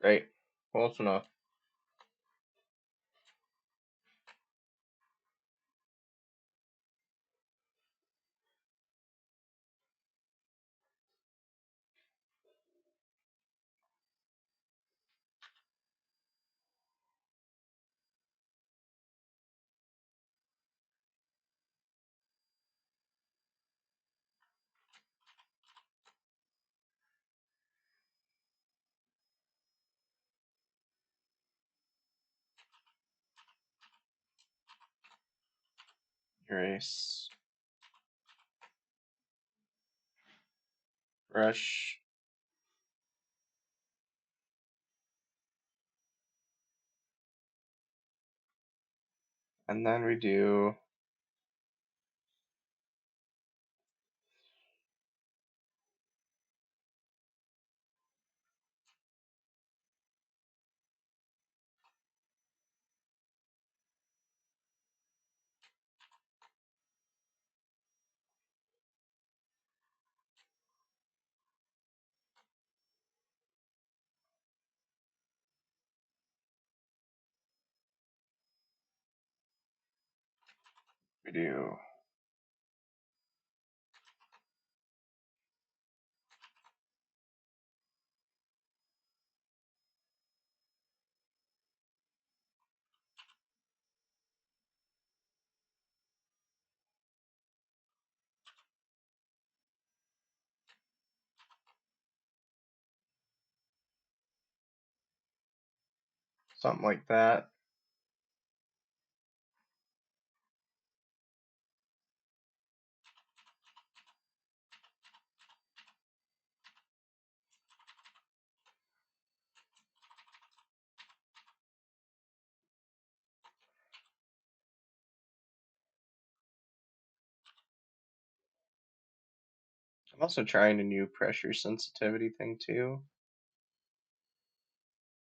Great. Close enough. Erase. Brush. And then we do something like that. I'm also trying a new pressure sensitivity thing too.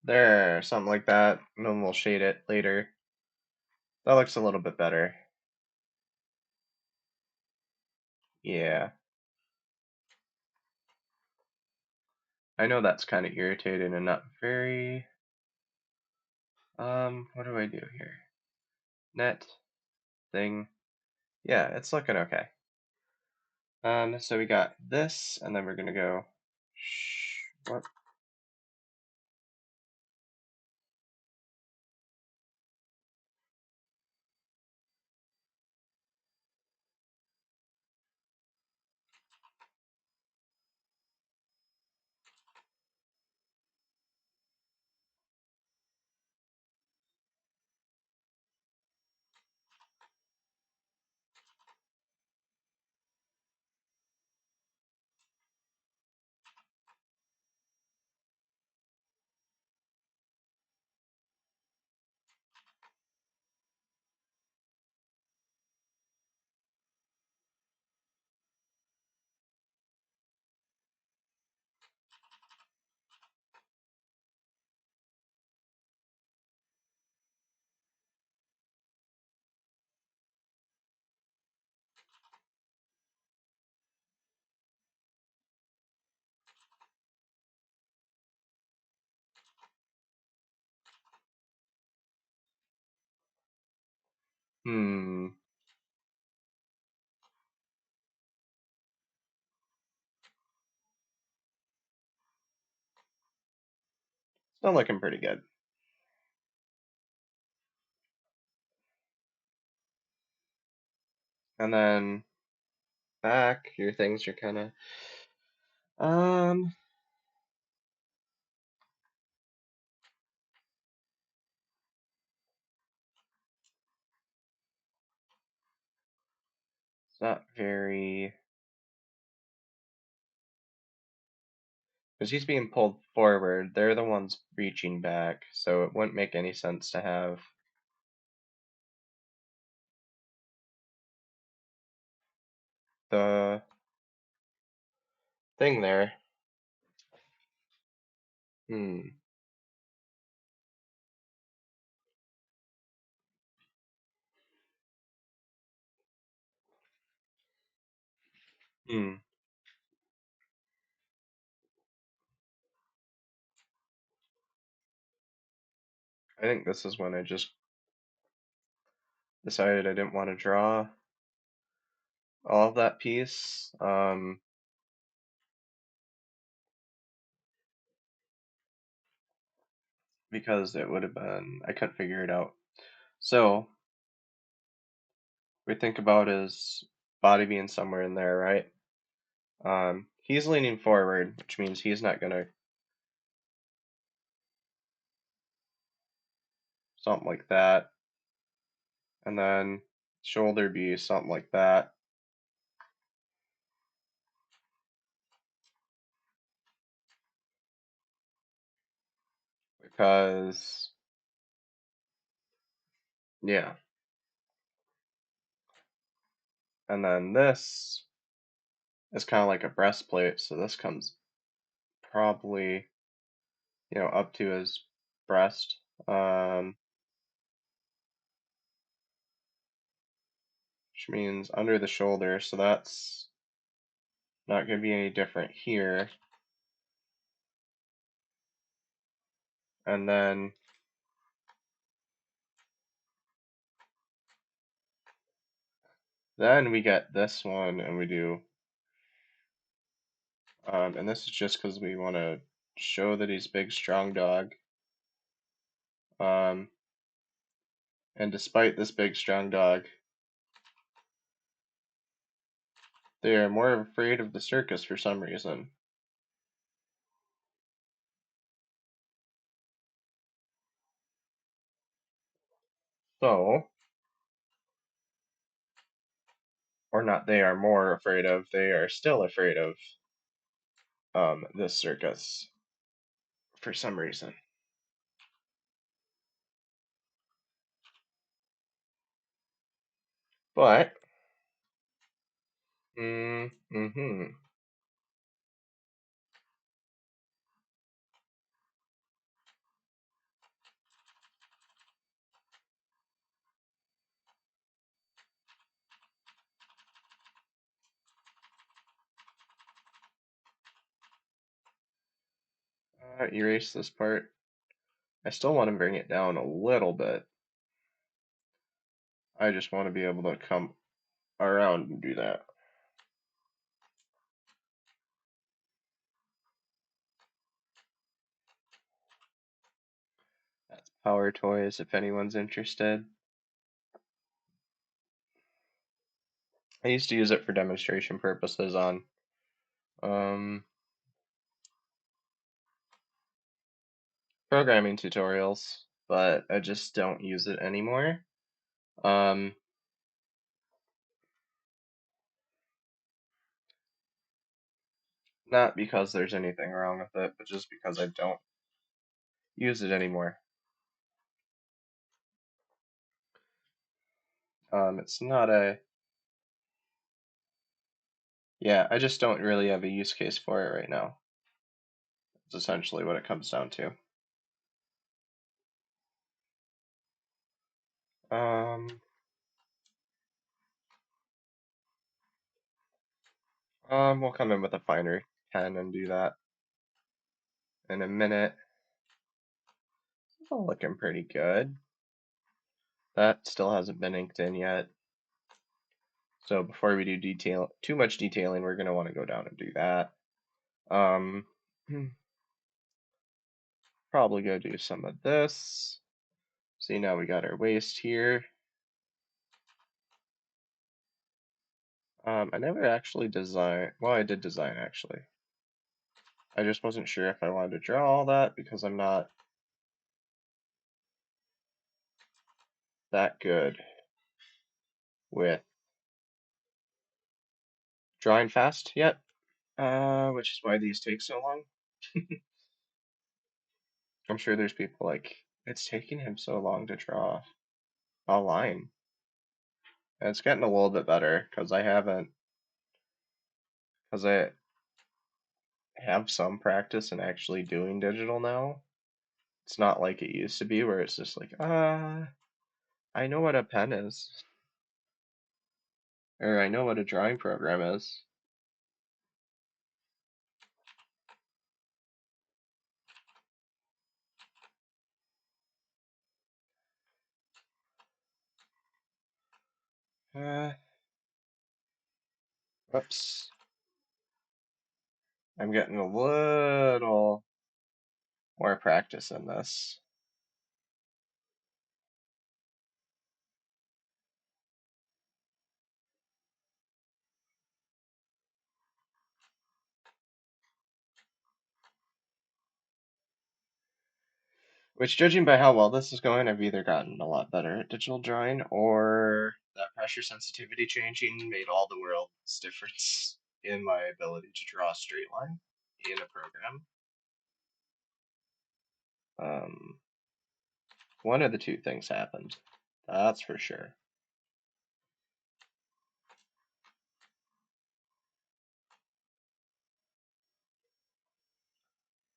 There, something like that, and then we'll shade it later. That looks a little bit better. Yeah. I know that's kind of irritating and not very, what do I do here? Net, thing. Yeah, it's looking okay. So we got this, and then we're gonna go, what? Hmm, still looking pretty good. And then back, your things are kind of, um, it's not very, because he's being pulled forward. They're the ones reaching back, so it wouldn't make any sense to have the thing there. Hmm. Hmm. I think this is when I just decided I didn't want to draw all of that piece, because it would have been, I couldn't figure it out. So we think about his body being somewhere in there, right? He's leaning forward, which means he's not gonna, something like that, and then shoulder be something like that, because, yeah. And then this is kind of like a breastplate, so this comes probably, up to his breast, which means under the shoulder, so that's not going to be any different here. And then we get this one, and we do, and this is just because we want to show that he's big, strong dog. Um, and despite this big, strong dog, they are more afraid of the circus for some reason. So, or not, they are more afraid of, they are still afraid of this circus for some reason. But, mm-hmm. erase this part. I still want to bring it down a little bit. I just want to be able to come around and do that. That's Power Toys if anyone's interested. I used to use it for demonstration purposes on programming tutorials, but I just don't use it anymore. Not because there's anything wrong with it, but just because I don't use it anymore. It's not a, yeah, I just don't really have a use case for it right now. It's essentially what it comes down to. We'll come in with a finer pen and do that in a minute. It's all looking pretty good. That still hasn't been inked in yet. So before we do too much detailing, we're gonna want to go down and do that. Probably go do some of this. See, now we got our waist here. I never actually designed, well, I did design actually. I just wasn't sure if I wanted to draw all that because I'm not that good with drawing fast yet, which is why these take so long. I'm sure there's people like, it's taking him so long to draw a line. And it's getting a little bit better because I have some practice in actually doing digital now. It's not like it used to be where it's just like, I know what a pen is. Or I know what a drawing program is. Oops. I'm getting a little more practice in this. Which, judging by how well this is going, I've either gotten a lot better at digital drawing or that pressure sensitivity changing made all the world's difference in my ability to draw a straight line in a program. One of the two things happened, that's for sure.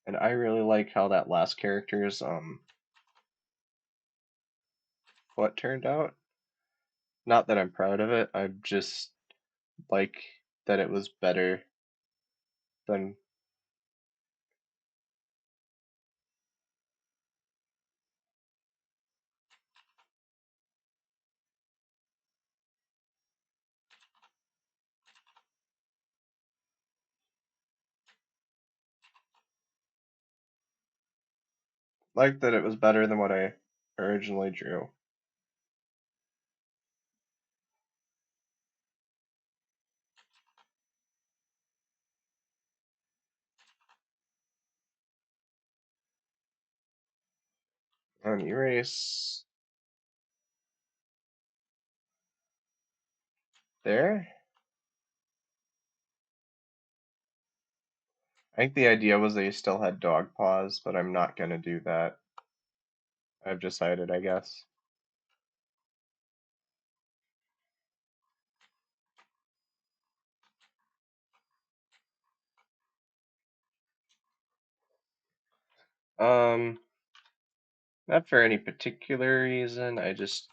And I really like how that last character's foot turned out. Not that I'm proud of it, I just like that it was better than what I originally drew. And erase there. I think the idea was they still had dog paws, but I'm not gonna do that. I've decided, I guess. Um, Not for any particular reason. I just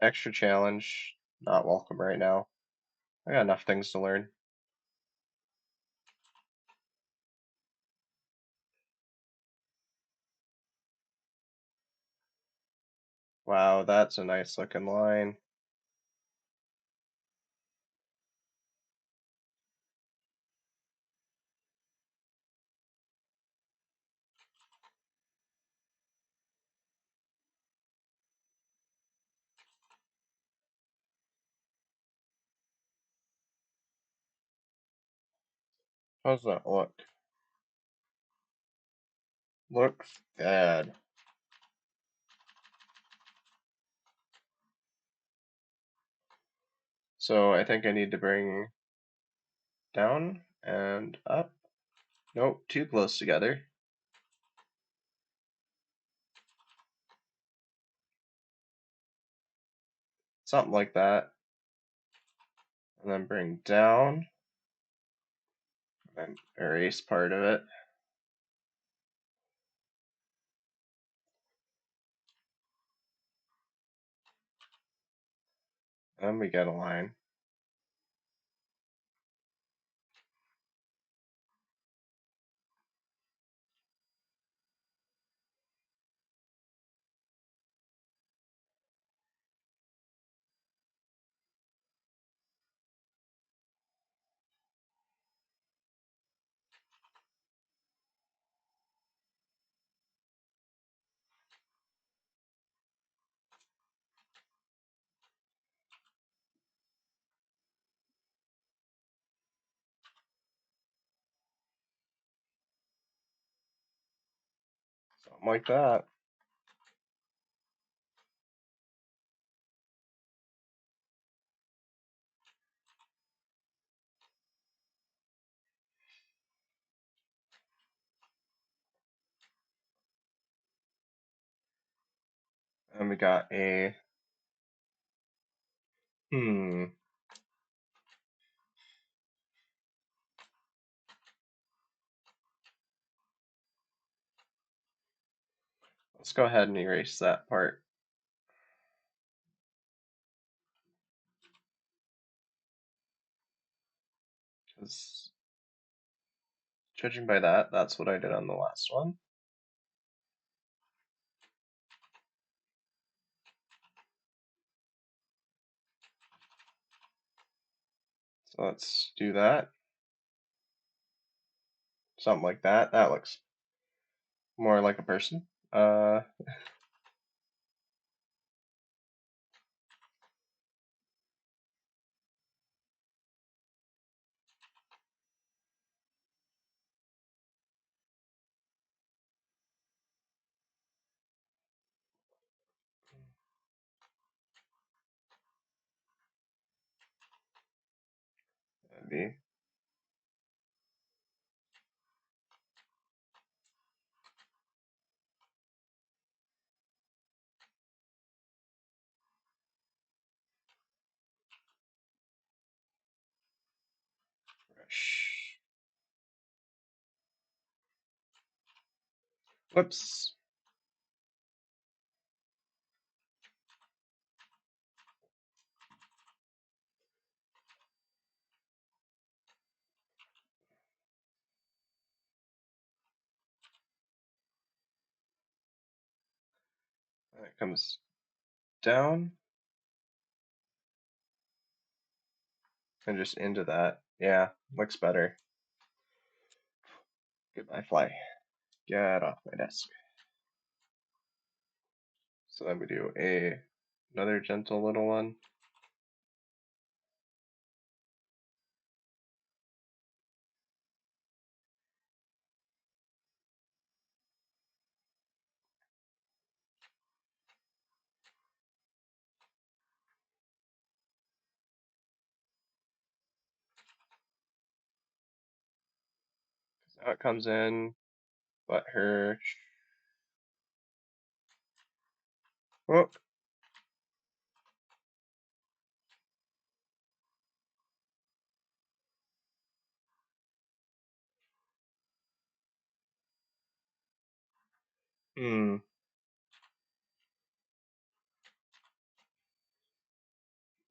extra challenge, not welcome right now. I got enough things to learn. Wow, that's a nice looking line. How's that look? Looks bad. So I think I need to bring down and up. Nope, too close together. Something like that. And then bring down and erase part of it. And we get a line. Something like that. And we got a, hmm, let's go ahead and erase that part. Because judging by that, that's what I did on the last one. So let's do that. Something like that. That looks more like a person. Maybe. Brush. Whoops. And it comes down and just into that. Yeah, looks better. Goodbye, fly. Get off my desk. So then we do another gentle little one. Now it comes in, but her. Oh, hmm.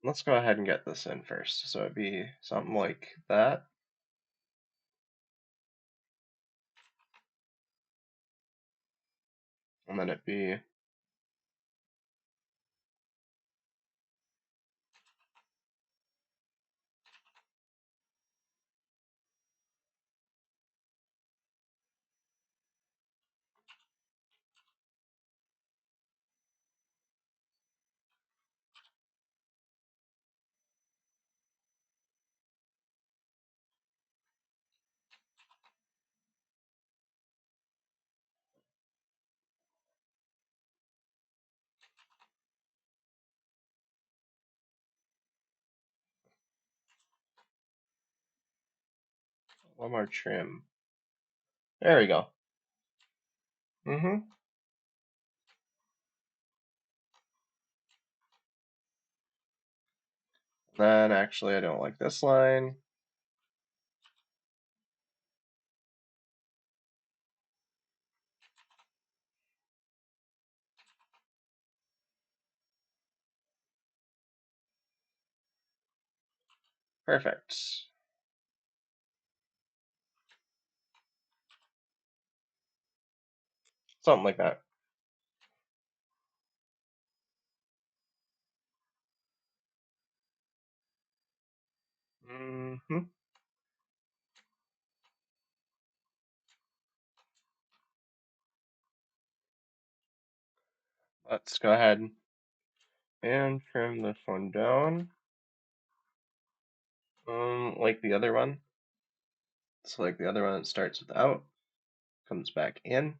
Let's go ahead and get this in first. So it'd be something like that. And then it'd be One more trim. There we go. Mm-hmm. Then actually I don't like this line. Perfect. Something like that. Mm-hmm. Let's go ahead and trim this one down. Like the other one. So like the other one, it starts with out, comes back in.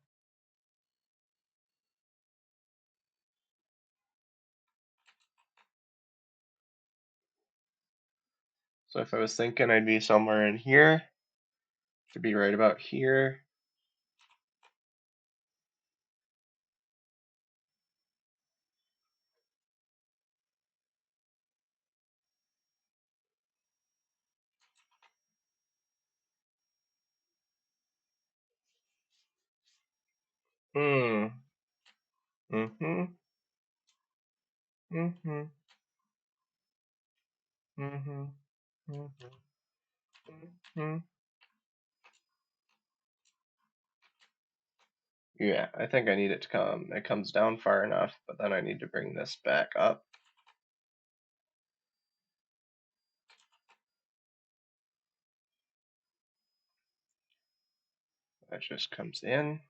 So if I was thinking I'd be somewhere in here, to be right about here. Hmm. Mm-hmm. Mm-hmm. Mm-hmm. Mm-hmm. Yeah, I think I need it to come. It comes down far enough, but then I need to bring this back up. That just comes in.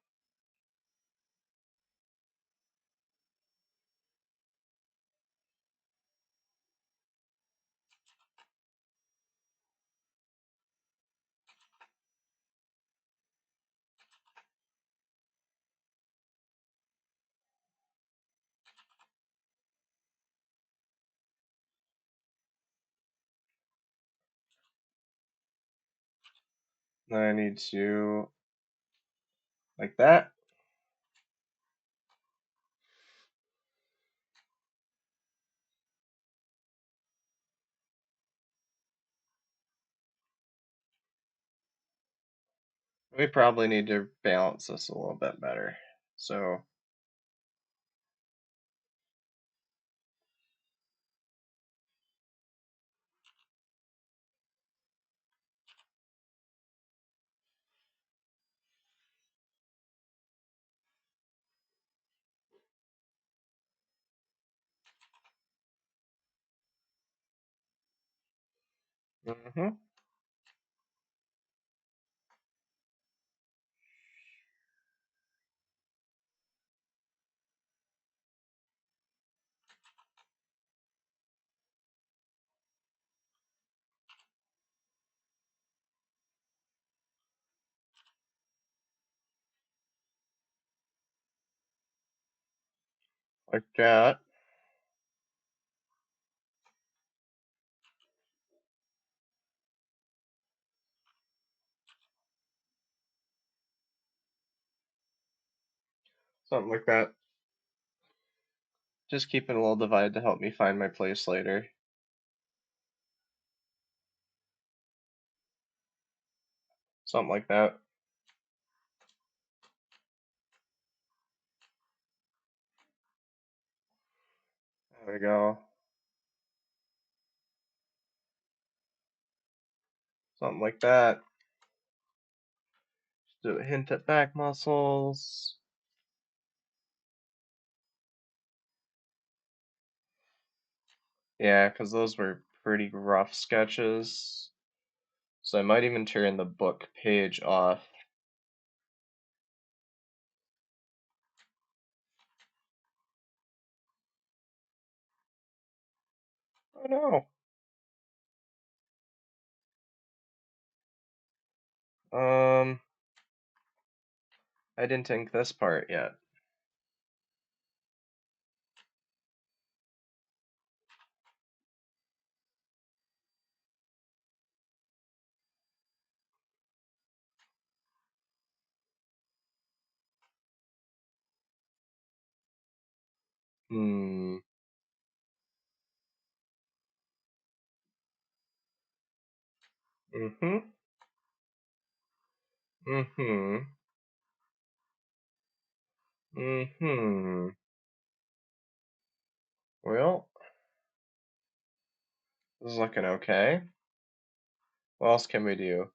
Then I need to, like that. We probably need to balance this a little bit better. So, mm-hmm. Like that. Something like that. Just keeping a little divide to help me find my place later. Something like that. There we go. Something like that. Just do a hint at back muscles. Yeah, because those were pretty rough sketches. So I might even turn the book page off. Oh no. Um, I didn't ink this part yet. Hmm. Mm-hmm. Mm-hmm. Mm-hmm. Well, this is looking okay. What else can we do?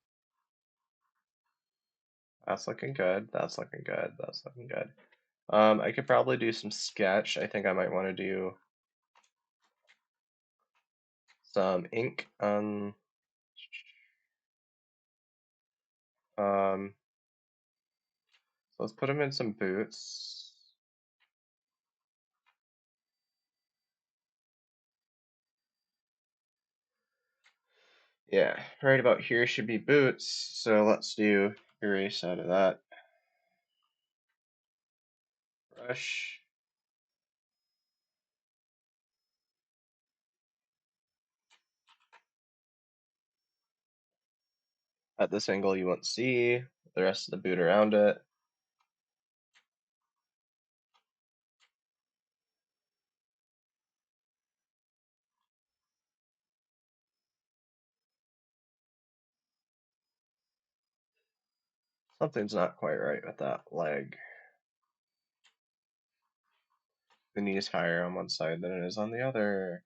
That's looking good. That's looking good. That's looking good. I could probably do some sketch. I think I might want to do some ink on so let's put him in some boots. Yeah, right about here should be boots. So let's do erase out of that. Brush. At this angle you won't see the rest of the boot around it. Something's not quite right with that leg. The knee is higher on one side than it is on the other.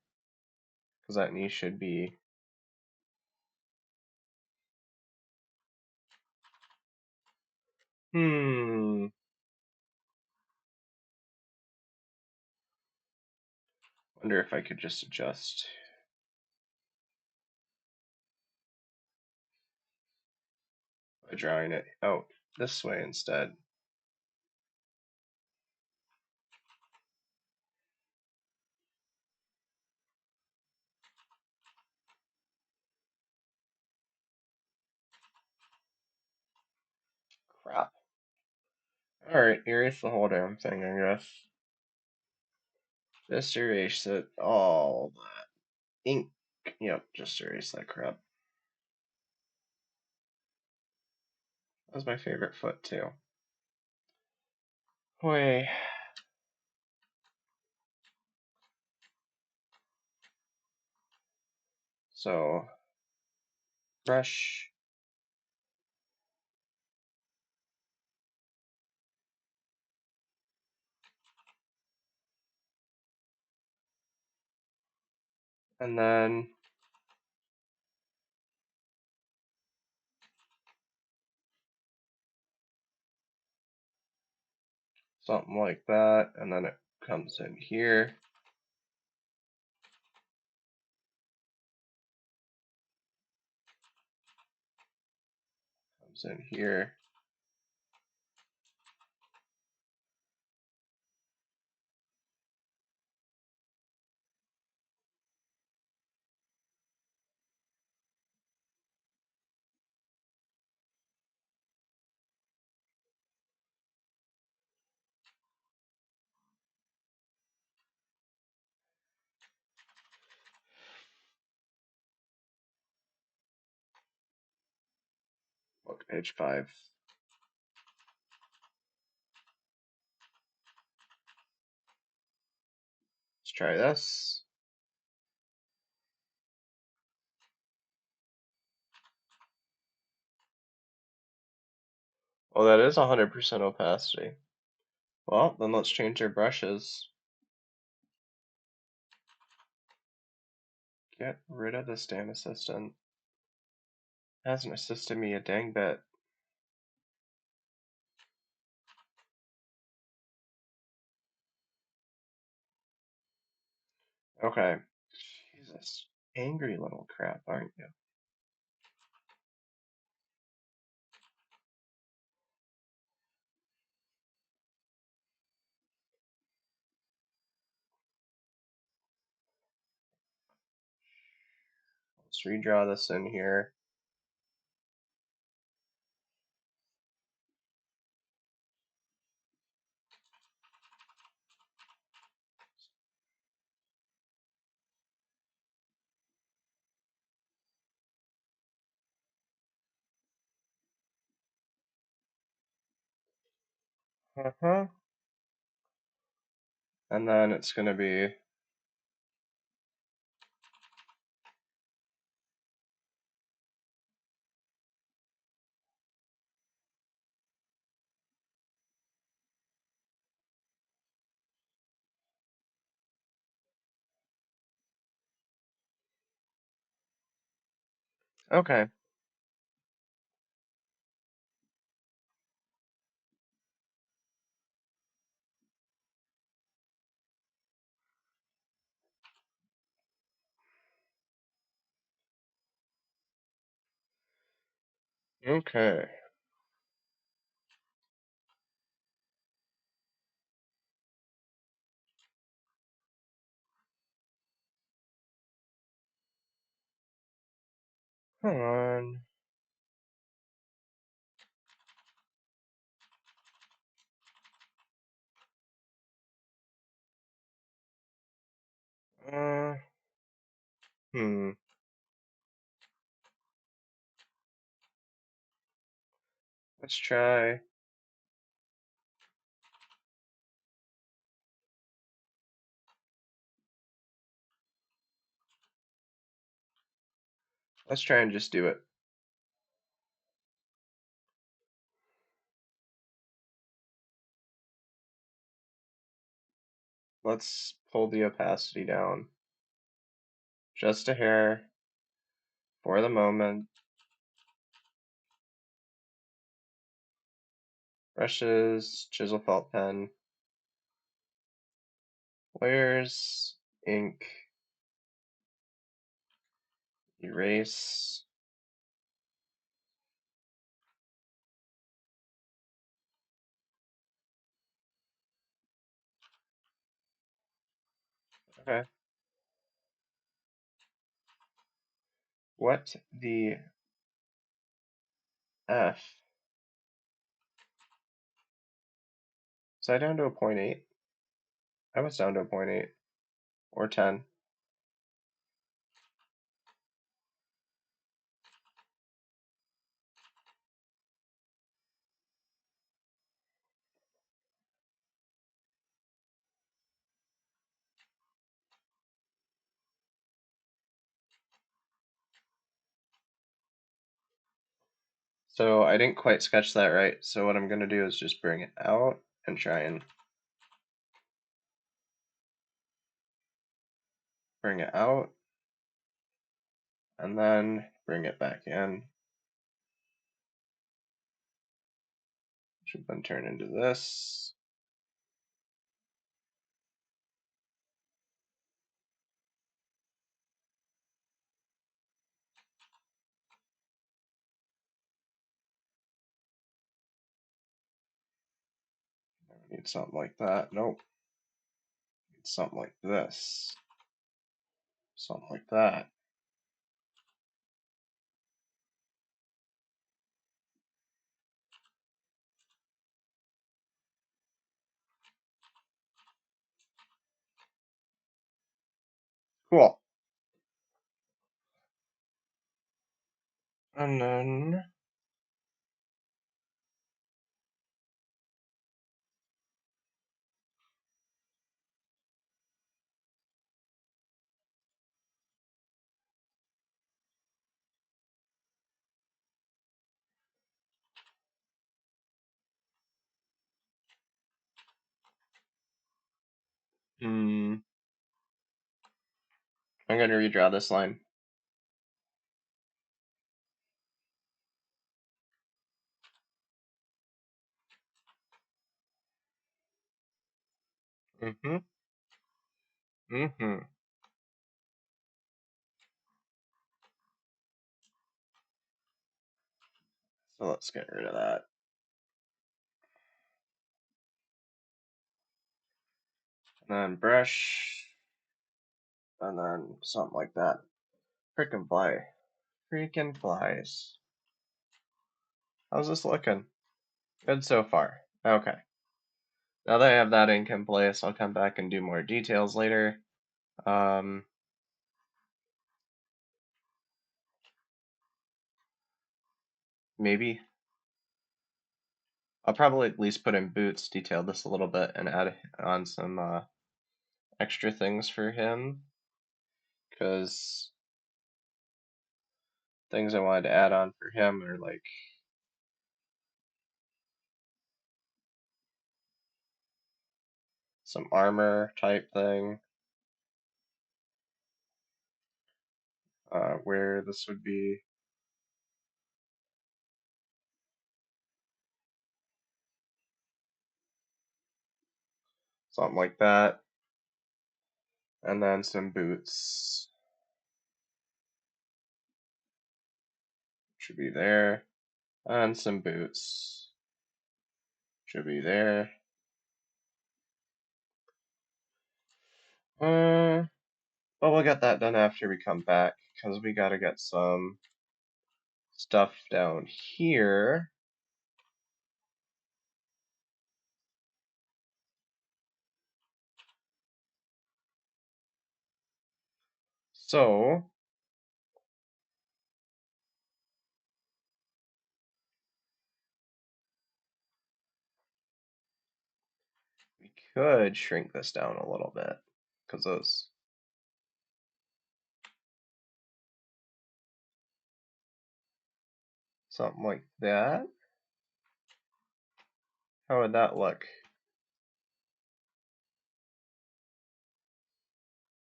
Because that knee should be. Hmm. Wonder if I could just adjust by drawing it out this way instead. Crap. Alright, erase the whole damn thing, I guess. Just erase it all. Ink. Yep, just erase that crap. That was my favorite foot too. Wait. So brush. And then something like that. And then it comes in here. Comes in here. Look, page 5. Let's try this. Well, that is 100% opacity. Well, then let's change our brushes. Get rid of the stand assistant. Hasn't assisted me a dang bit. Okay. Jesus. Angry little crap, aren't you? Let's redraw this in here. Uh-huh. And then it's going to be okay. Okay. Come on. Uh, hmm. Let's try. Let's try and just do it. Let's pull the opacity down just a hair for the moment. Brushes, chisel felt pen, layers, ink, erase. Okay. What the F? Was I down to a 0.8? I was down to a 0.8 or 10. So I didn't quite sketch that right. So what I'm going to do is just bring it out and try and bring it out and then bring it back in. Should then turn into this. Need something like that. Nope. Need something like this. Something like that. Cool. And then I'm going to redraw this line. Mm-hmm. Mm-hmm. So let's get rid of that. And then brush. And then something like that. Frickin' fly. Freaking flies. How's this looking? Good so far. Okay. Now that I have that ink in place, I'll come back and do more details later. Maybe. I'll probably at least put in boots, detail this a little bit, and add on some extra things for him, because things I wanted to add on for him are like some armor type thing, where this would be something like that, and then some boots should be there, and some boots should be there. But we'll get that done after we come back, because we gotta get some stuff down here. So we could shrink this down a little bit, because those something like that. How would that look?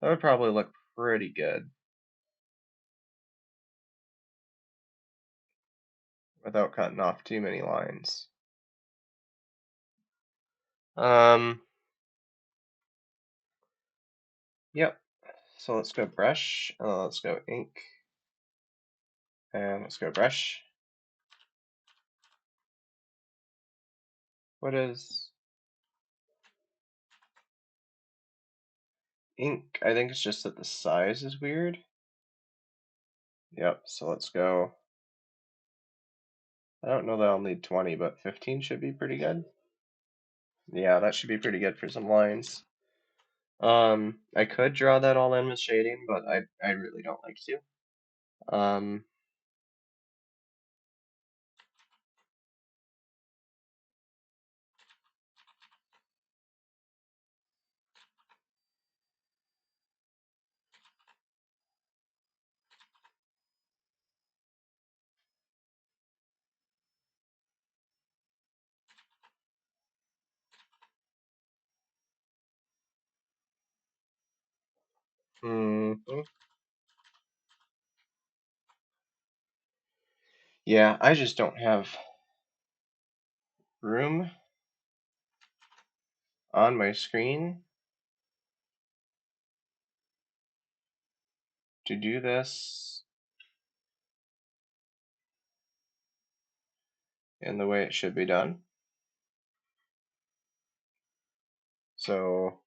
That would probably look pretty good without cutting off too many lines. Um, yep. So let's go brush, let's go ink, and let's go brush. What is ink? I think it's just that the size is weird. Yep, so let's go. I don't know that I'll need 20, but 15 should be pretty good. Yeah, that should be pretty good for some lines. I could draw that all in with shading, but I really don't like to. Um, mhm. Yeah, I just don't have room on my screen to do this in the way it should be done. So,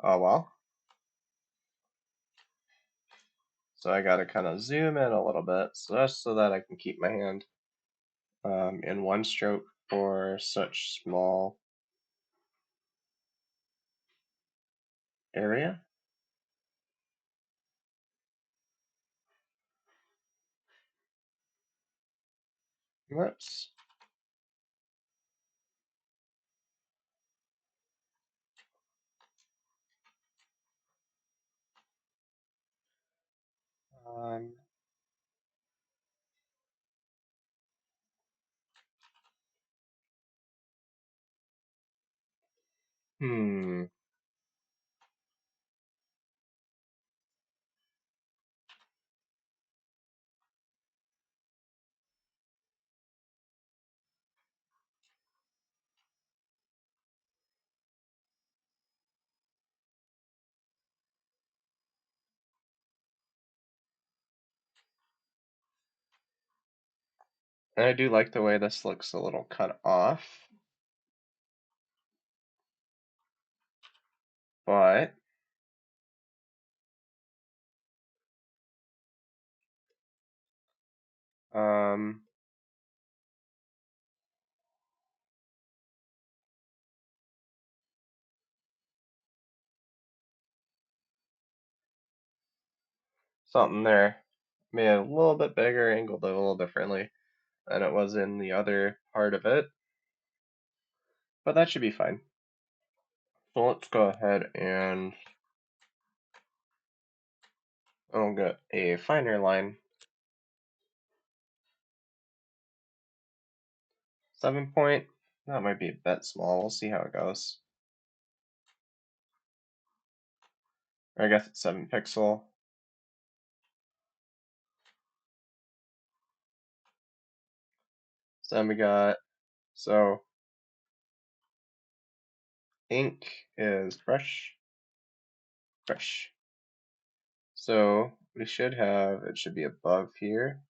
oh well. So I gotta kind of zoom in a little bit, so just so that I can keep my hand in one stroke for such small area. Whoops. Um, hmm. And I do like the way this looks a little cut off, but um, something there made it a little bit bigger, angled it a little differently than it was in the other part of it, but that should be fine. So let's go ahead and I'll get a finer line. 7 point. That might be a bit small. We'll see how it goes. Or I guess it's 7 pixel. So then we got, so ink is brush, brush. So we should have, it should be above here.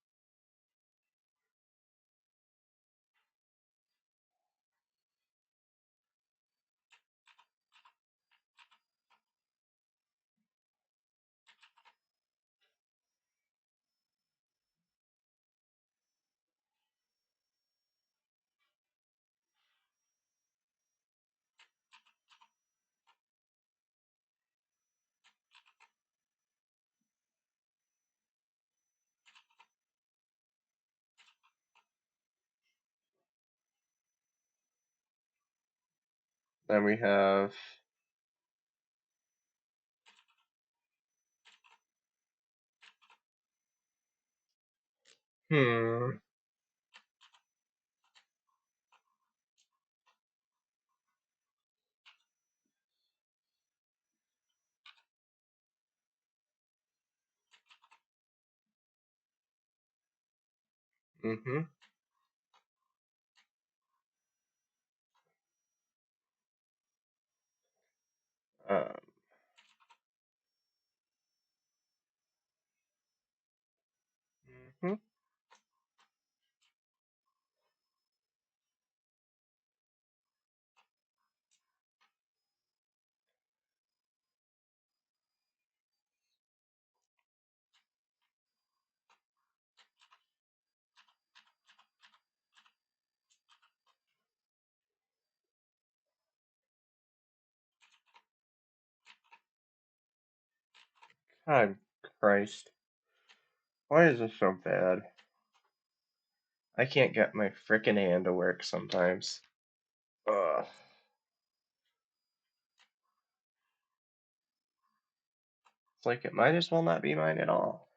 Then we have hmm. Mm-hmm. Um, mhm. God Christ. Why is this so bad? I can't get my frickin' hand to work sometimes. Ugh. It's like it might as well not be mine at all.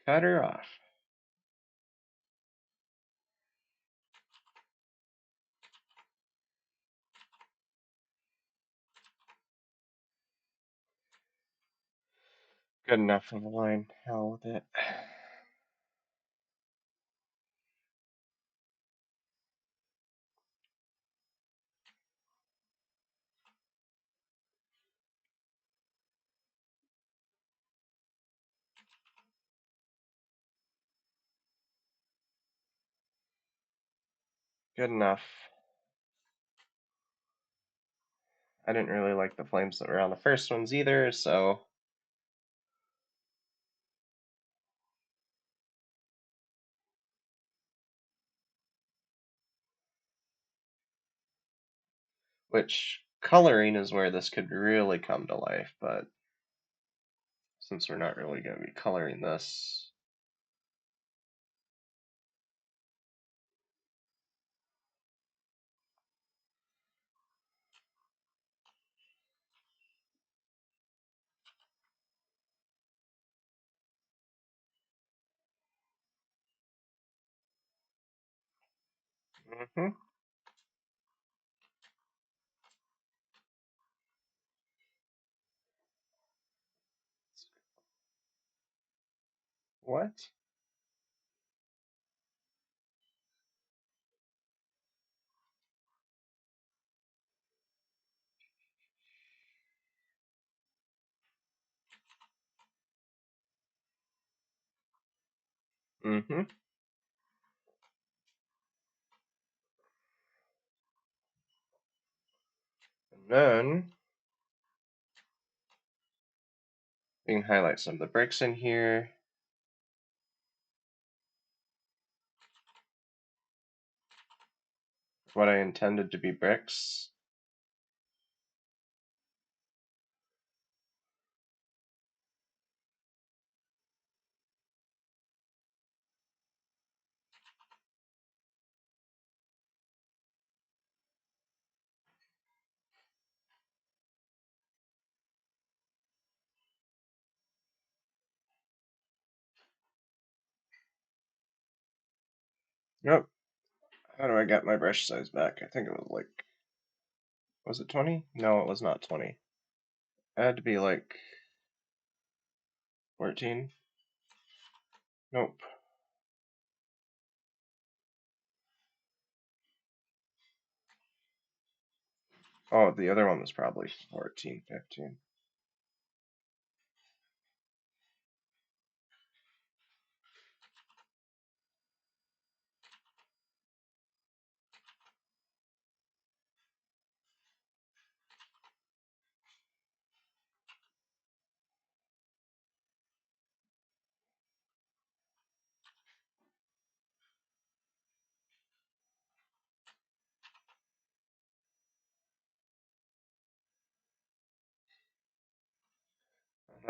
Cut her off. Good enough of a line. Hell with it. Good enough. I didn't really like the flames that were on the first ones either, so which coloring is where this could really come to life, but since we're not really going to be coloring this. Mm-hmm. What? Mm-hmm. And then we can highlight some of the bricks in here. What I intended to be bricks. Nope. How do I get my brush size back? I think it was like, was it 20? No, it was not 20. It had to be like 14. Nope. Oh, the other one was probably 14, 15.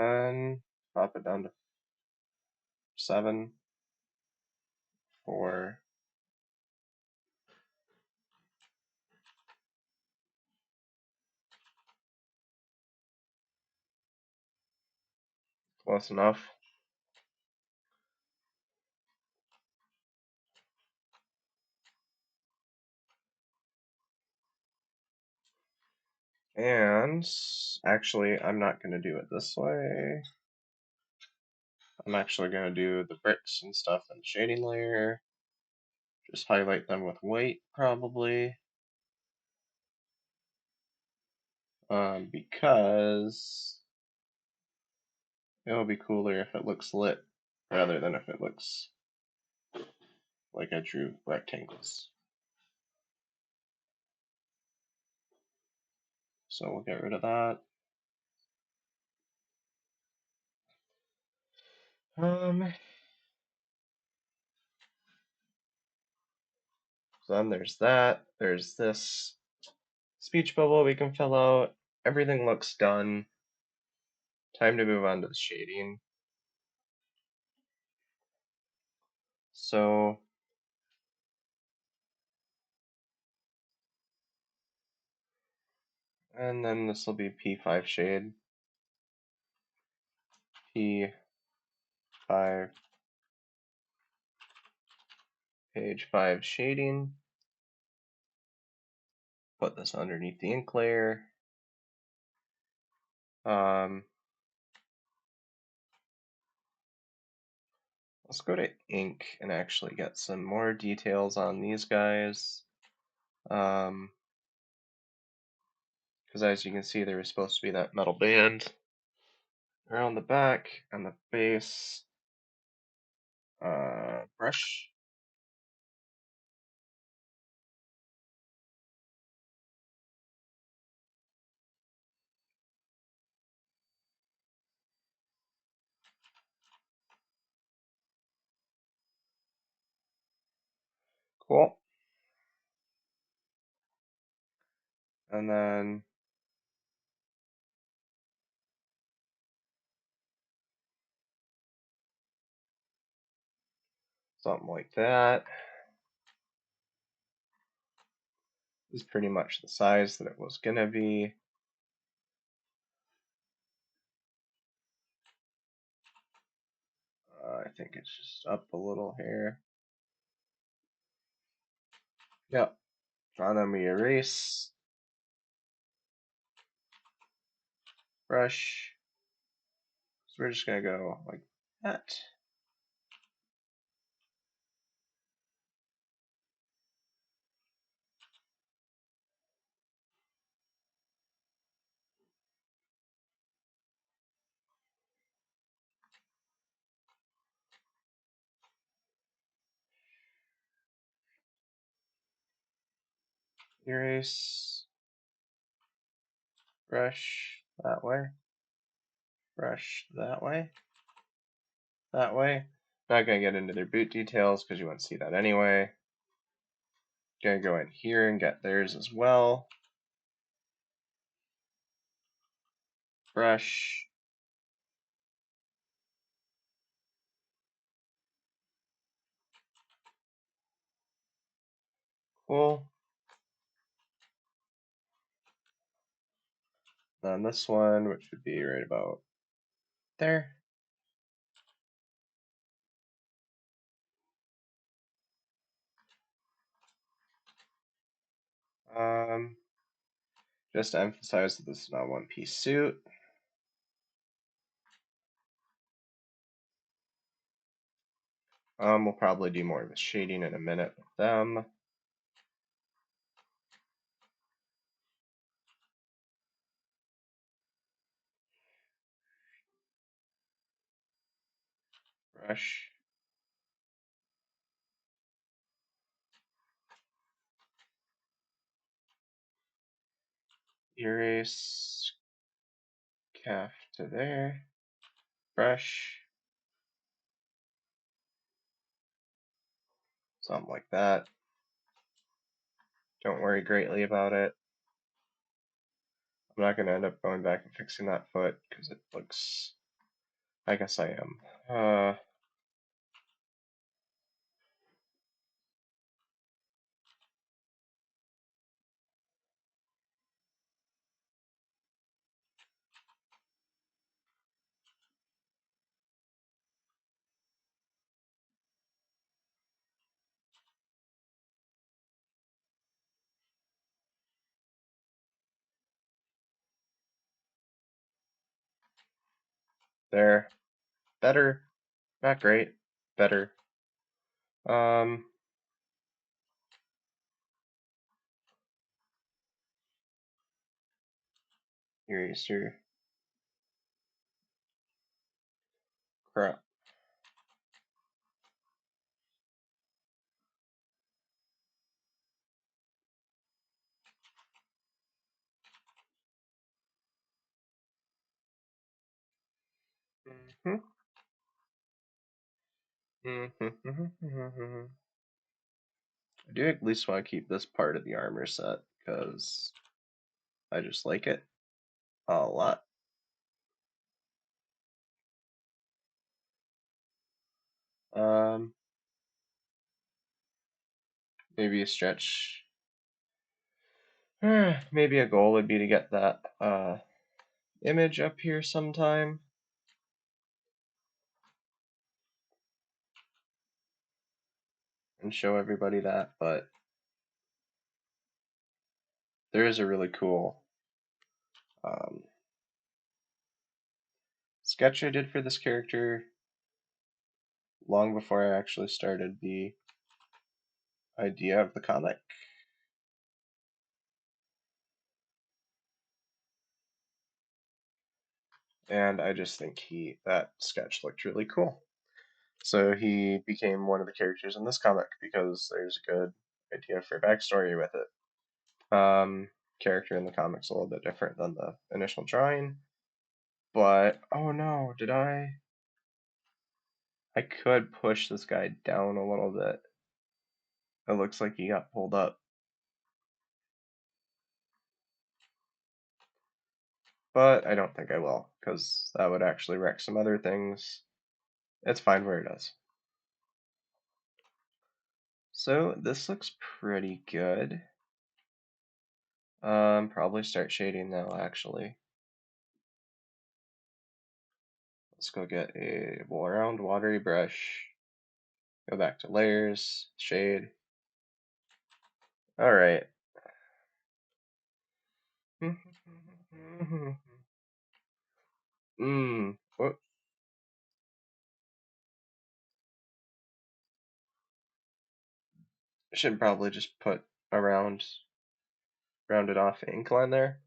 And then pop it down to 7, 4. Close enough. And actually, I'm not going to do it this way. I'm actually going to do the bricks and stuff in the shading layer. Just highlight them with white, probably. Because it'll be cooler if it looks lit rather than if it looks like I drew rectangles. So we'll get rid of that. So then there's that. There's this speech bubble we can fill out. Everything looks done. Time to move on to the shading. So and then this will be P5 shade. P5 page 5 shading. Put this underneath the ink layer. Let's go to ink and actually get some more details on these guys. Because as you can see, there was supposed to be that metal band around the back and the base. Brush. Cool. And then something like that is pretty much the size that it was gonna be. I think it's just up a little here. Yep. And then we erase. Brush. So we're just gonna go like that. Erase. Brush that way. Brush that way. That way. Not gonna get into their boot details because you won't see that anyway. Gonna go in here and get theirs as well. Brush. Cool. Then this one, which would be right about there. Just to emphasize that this is not a one-piece suit. We'll probably do more of the shading in a minute with them. Brush. Erase. Calf to there. Brush. Something like that. Don't worry greatly about it. I'm not going to end up going back and fixing that foot because it looks. I guess I am. There. Better. Not great. Better. Eraser. Crap. Mm-hmm. Mm-hmm. I do at least want to keep this part of the armor set because I just like it a lot. Um, Maybe a stretch. Maybe a goal would be to get that image up here sometime. And show everybody that, but there is a really cool um, sketch I did for this character long before I actually started the idea of the comic. And I just think that sketch looked really cool. So he became one of the characters in this comic because there's a good idea for backstory with it. Character in the comic's a little bit different than the initial drawing, but oh no, did I? I could push this guy down a little bit. It looks like he got pulled up. But I don't think I will, because that would actually wreck some other things. It's fine where it is. So this looks pretty good. Probably start shading now, actually. Let's go get a round watery brush. Go back to layers, shade. All right. What? Should probably just put a rounded off ink line there.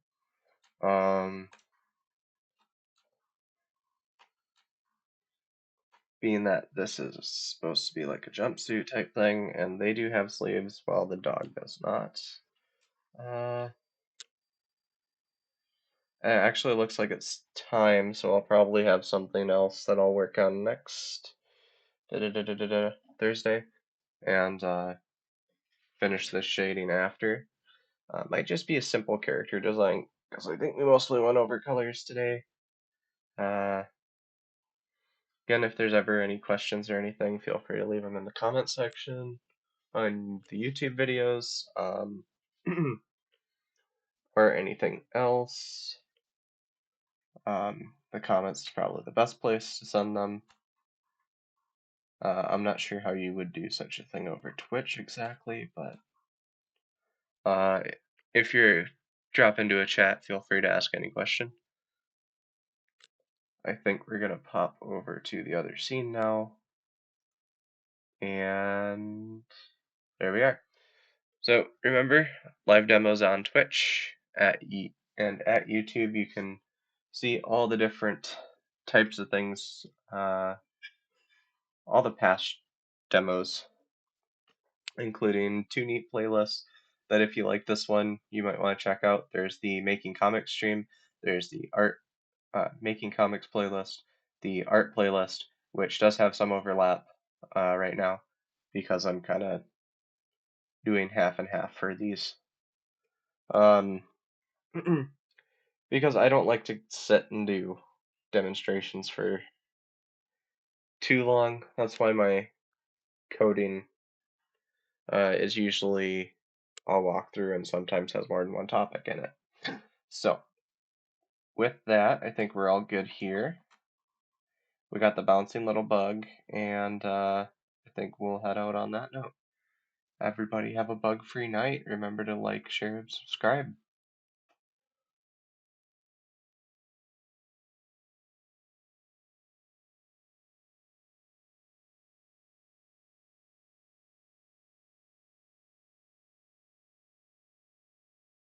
Being that this is supposed to be like a jumpsuit type thing, and they do have sleeves while the dog does not. It actually looks like it's time, so I'll probably have something else that I'll work on next Thursday, and finish this shading after. Might just be a simple character design, because I think we mostly went over colors today. Uh, Again, if there's ever any questions or anything, feel free to leave them in the comment section on the YouTube videos, or anything else. The comments is probably the best place to send them. I'm not sure how you would do such a thing over Twitch exactly, but if you're drop into a chat, feel free to ask any question. I think we're gonna pop over to the other scene now, and there we are. So remember, live demos on Twitch and at YouTube. You can see all the different types of things, all the past demos, including two neat playlists that if you like this one, you might want to check out. There's the Making Comics stream, there's the art Making Comics playlist, the art playlist, which does have some overlap right now because I'm kind of doing half and half for these. Um, because I don't like to sit and do demonstrations for too long. That's why my coding is usually I'll walk through and sometimes has more than one topic in it. So with that, I think we're all good here. We got the bouncing little bug, and I think we'll head out on that note. Everybody have a bug-free night. Remember to like, share, and subscribe.